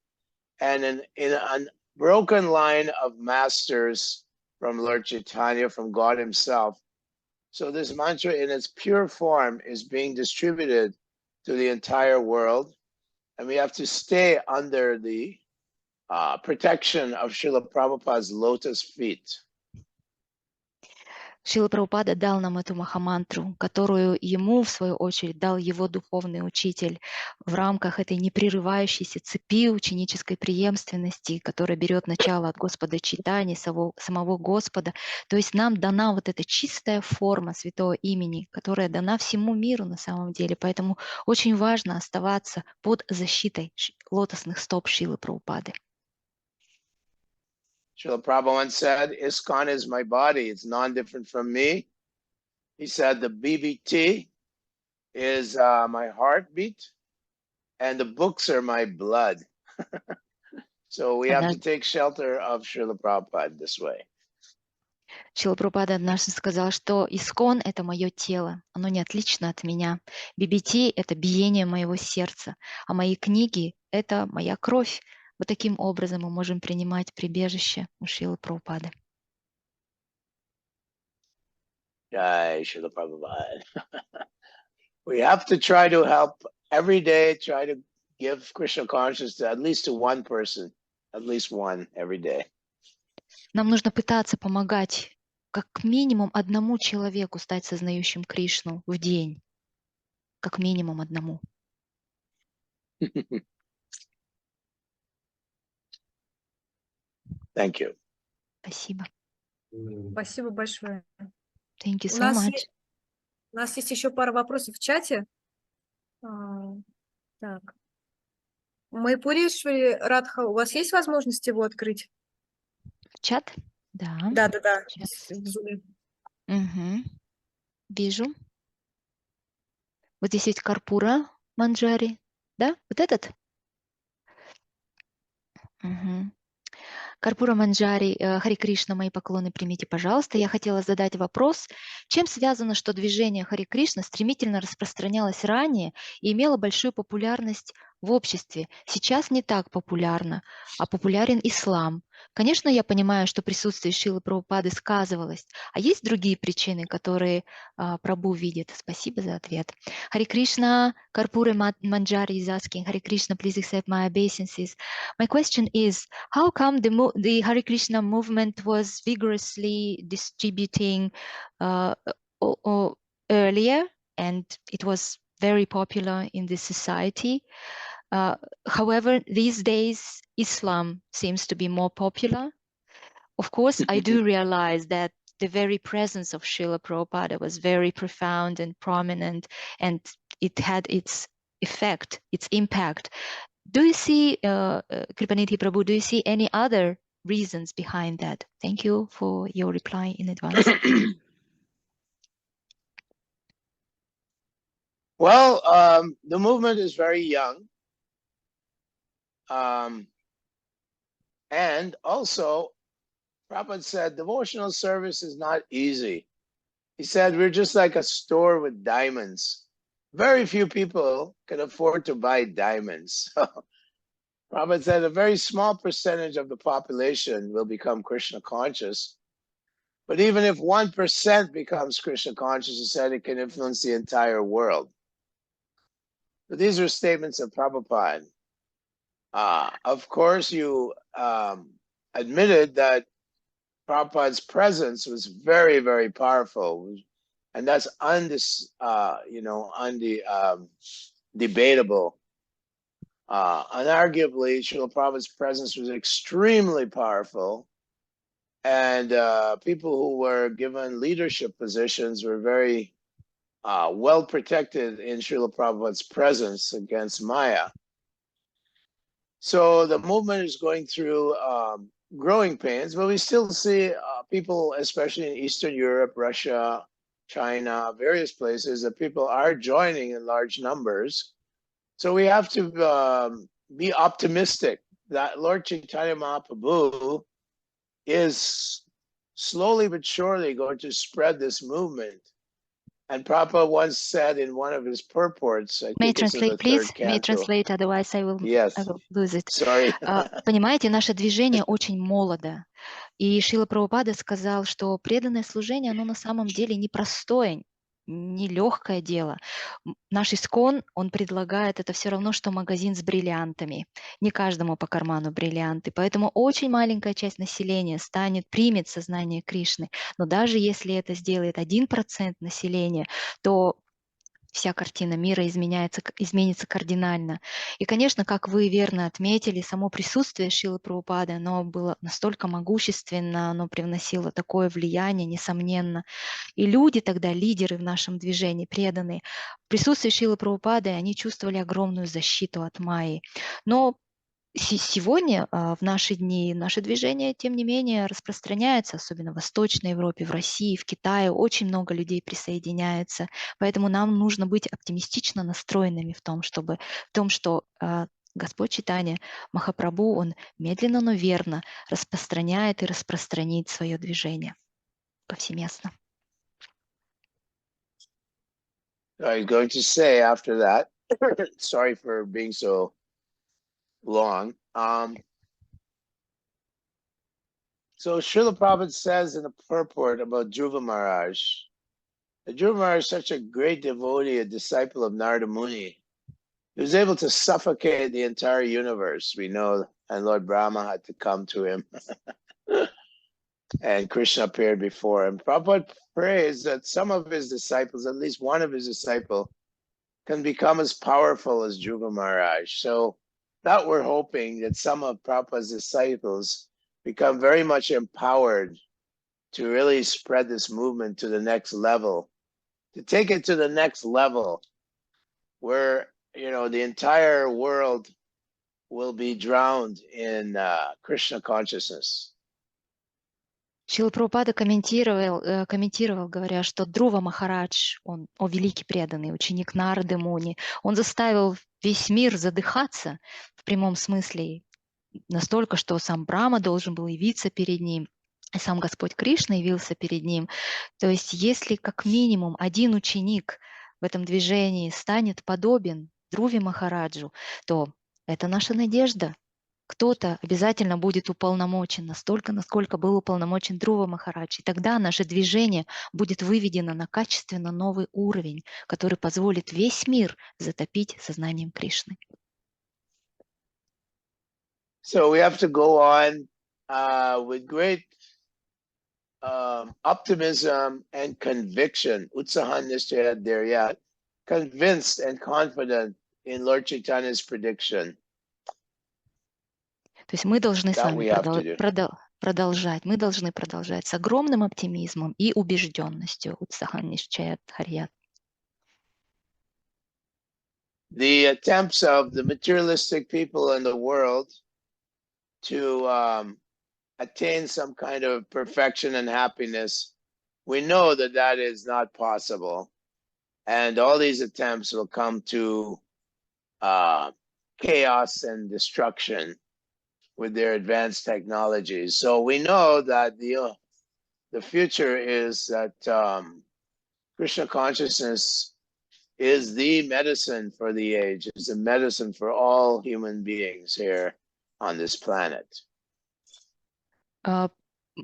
and in a broken line of masters from Lord Chaitanya, from God himself. So this mantra in its pure form is being distributed to the entire world, and we have to stay under the protection of Srila Prabhupada's lotus feet. Шрила Прабхупада дал нам эту махамантру, которую ему, в свою очередь, дал его духовный учитель в рамках этой непрерывающейся цепи ученической преемственности, которая берет начало от Господа Чайтани, самого Господа. То есть нам дана вот эта чистая форма святого имени, которая дана всему миру на самом деле. Поэтому очень важно оставаться под защитой лотосных стоп Шрилы Прабхупады. Srila Prabhupada once said, ISKCON is my body. It's non-different from me. He said the BBT is my heartbeat and the books are my blood. So we have to take shelter of Srila Prabhupada this way. Шрила Прабхупада однажды сказал, что искон — это мое тело, оно не отлично от меня. BBT — это биение моего сердца, а мои книги — это моя кровь. Вот таким образом мы можем принимать прибежище у Шрилы Прабхупады. Jai Srila Prabhupada. We have to try to help every day, try to give Krishna consciousness to at least to one person, at least one every day. Нам нужно пытаться помогать как минимум одному человеку стать сознающим Кришну в день. Как минимум одному. Thank you. Спасибо. Спасибо большое. Thank you У so нас much. У нас есть еще пара вопросов в чате. Так. Майпуришвари Радха, у вас есть возможность его открыть? Чат? Да. Да. Чат. В Zoom. Угу. Вижу. Вот здесь есть Карпура Манджари. Да? Вот этот? Угу. Карпура Манджари, Хари Кришна, мои поклоны примите, пожалуйста. Я хотела задать вопрос, чем связано, что движение Хари Кришна стремительно распространялось ранее и имело большую популярность в обществе. Сейчас не так популярно, а популярен ислам. Конечно, я понимаю, что присутствие Шрилы Прабхупады сказывалось, а есть другие причины, которые Прабху видит. Спасибо за ответ. Хари Кришна, Карпура Манджари is asking, Хари Кришна, please accept my obeisances. My question is, how come the Hare Krishna movement was vigorously distributing earlier, and it was very popular in the society? However, these days, Islam seems to be more popular. Of course, I do realize that the very presence of Srila Prabhupada was very profound and prominent, and it had its effect, its impact. Do you see, Kripanithi Prabhu, do you see any other reasons behind that? Thank you for your reply in advance. Well, the movement is very young. And also, Prabhupada said, devotional service is not easy. He said, we're just like a store with diamonds. Very few people can afford to buy diamonds. Prabhupada said a very small percentage of the population will become Krishna conscious. But even if 1% becomes Krishna conscious, he said it can influence the entire world. So these are statements of Prabhupada. Of course, you admitted that Prabhupada's presence was very, very powerful, and that's debatable. Unarguably, Srila Prabhupada's presence was extremely powerful, and people who were given leadership positions were very well protected in Srila Prabhupada's presence against Maya. So the movement is going through growing pains, but we still see people, especially in Eastern Europe, Russia, China, various places, that people are joining in large numbers. So we have to be optimistic that Lord Chaitanya Mahaprabhu is slowly but surely going to spread this movement. And Prabhupada once said in one of his purports, I May I think it's in the translate, please? third May I canto. translate, otherwise I will lose it. Sorry. Понимаете, наше движение очень молодо. И Шрила Прабхупада сказал, что преданное служение, оно на самом деле непростое. нелегкое дело. Наш ИСККОН, он предлагает это все равно, что магазин с бриллиантами. Не каждому по карману бриллианты, поэтому очень маленькая часть населения примет сознание Кришны. Но даже если это сделает 1% населения, то вся картина мира изменится кардинально. И, конечно, как вы верно отметили, само присутствие Шрилы Прабхупады, оно было настолько могущественно, оно привносило такое влияние, несомненно. И люди тогда, лидеры в нашем движении, преданные, в присутствии Шрилы Прабхупады, они чувствовали огромную защиту от майи. Но сегодня, в наши дни, наше движение, тем не менее, распространяется, особенно в Восточной Европе, в России, в Китае. Очень много людей присоединяется. Поэтому нам нужно быть оптимистично настроенными в том, что Господь Чайтанья Махапрабху, он медленно, но верно распространяет и распространит свое движение повсеместно. I'm going to say after that, sorry for being so long. So Srila Prabhupada says in the purport about Dhruva Maharaj, that Dhruva Maharaj is such a great devotee, a disciple of Narada Muni. He was able to suffocate the entire universe, we know, and Lord Brahma had to come to him. And Krishna appeared before him. Prabhupada prays that some of his disciples, at least one of his disciples, can become as powerful as Dhruva Maharaj. So that we're hoping that some of Prabhupada's disciples become very much empowered to really spread this movement to the next level, to take it to the next level where, you know, the entire world will be drowned in Krishna consciousness. Шрила Прабхупада комментировал, говоря, что Dhruva Махарадж, он великий преданный, ученик Нарды Муни, он заставил весь мир задыхаться в прямом смысле, настолько, что сам Брахма должен был явиться перед ним, и сам Господь Кришна явился перед ним. То есть если как минимум один ученик в этом движении станет подобен Dhruve Махараджу, то это наша надежда. Кто-то обязательно будет уполномочен настолько, насколько был уполномочен Dhruva Махарадж. И тогда наше движение будет выведено на качественно новый уровень, который позволит весь мир затопить сознанием Кришны. So we have to go on with great optimism and conviction. Utsahan Nishtaya Dharyat, convinced and confident in Lord Chaitanya's prediction. То есть мы должны с That вами we have to do. продолжать. Мы должны продолжать с огромным оптимизмом и убежденностью. Утсахан Нишчая Дхарьят. The attempts of the materialistic people in the world to attain some kind of perfection and happiness, we know that that is not possible. And all these attempts will come to chaos and destruction with their advanced technologies. So we know that the future is that Krishna consciousness is the medicine for the age, is the medicine for all human beings here on this planet.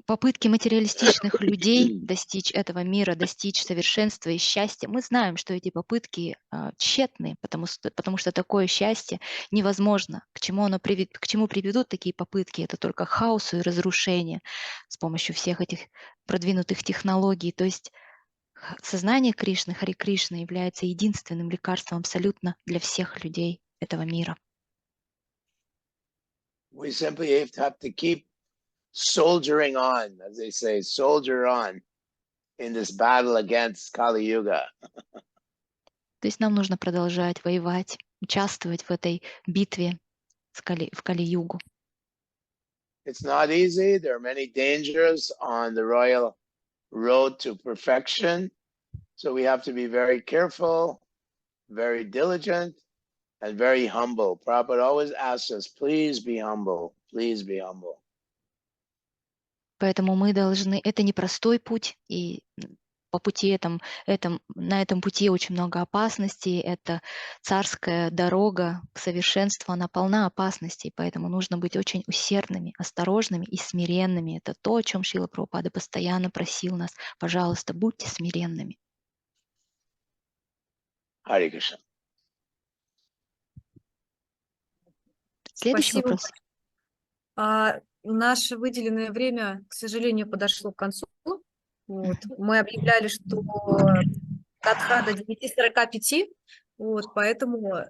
Попытки материалистичных людей достичь этого мира, достичь совершенства и счастья, мы знаем, что эти попытки тщетны, потому что такое счастье невозможно. К чему приведут такие попытки? Это только к хаосу и разрушению с помощью всех этих продвинутых технологий. То есть сознание Кришны, Хари Кришна, является единственным лекарством абсолютно для всех людей этого мира. We simply have to keep soldiering on, as they say, soldier on in this battle against Kali Yuga. То есть нам нужно продолжать воевать, участвовать в этой битве в Кали-югу. It's not easy. There are many dangers on the royal road to perfection. So we have to be very careful, very diligent, and very humble. Prabhupada always asks us, please be humble, please be humble. Поэтому мы должны... Это непростой путь, и на этом пути очень много опасностей. Это царская дорога к совершенству, она полна опасностей, поэтому нужно быть очень усердными, осторожными и смиренными. Это то, о чем Шрила Прабхупада постоянно просил нас. Пожалуйста, будьте смиренными. Hare Krishna. Следующий Спасибо. вопрос. Наше выделенное время, к сожалению, подошло к концу. Вот. Мы объявляли, что катха до 9:45. Вот, поэтому,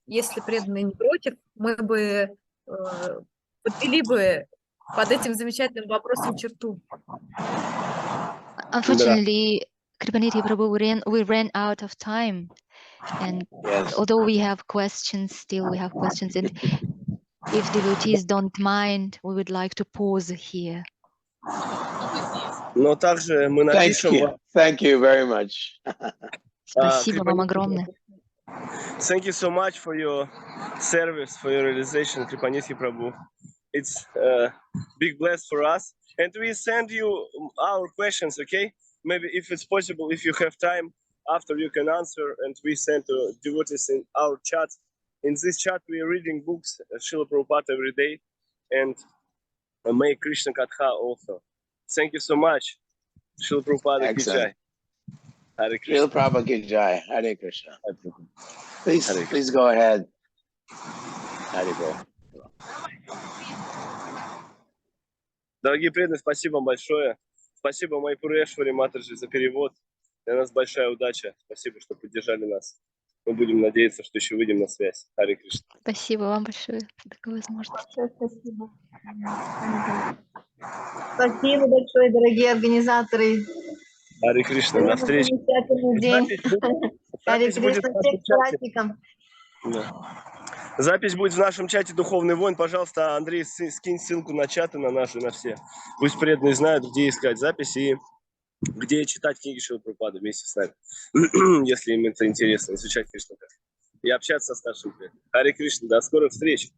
если преданные не против, мы бы подвели бы под этим замечательным вопросом черту. Unfortunately, Kripanidhi Prabhu, we ran out of time. And Yes. although we have questions, still we have questions. And if devotees don't mind, we would like to pause here. Но также мы напишем вам... Thank you very much. Спасибо вам огромное. Thank you so much for your service, for your realization, Крипанидхи Prabhu. It's a big bless for us. And we send you our questions, okay? Maybe if it's possible, if you have time, after you can answer, and we send to devotees in our chat. In this chat, we are reading books, Шрилы Прабхупады every day, and make Krishna Katha also. Thank you so much. Шрила Прабхупада Ki Jai. Hare Krishna. Srila Prabhupada Ki Jai. Hare Krishna. Please go ahead. Hare Krishna. Дорогие преданные, спасибо вам большое. Спасибо Майпурешвари Матаджи за перевод. Для нас большая удача. Спасибо, что поддержали нас. Мы будем надеяться, что еще выйдем на связь. Харе Кришна. Спасибо вам большое за такую возможность. Спасибо. Спасибо большое, дорогие организаторы. Харе Кришна. До встречи. Замечательный день. Харе Запись будет Кришна, в всех нашем с чате. праздником. Да. Запись будет в нашем чате «Духовный воин». Пожалуйста, Андрей, скинь ссылку на чаты, на наши, на все. Пусть преданные знают, где искать записи и где читать книги Шрилы Прабхупады вместе с нами. Если им это интересно, изучать Кришну. И общаться со старшим преданным. Харе Кришна, до скорых встреч.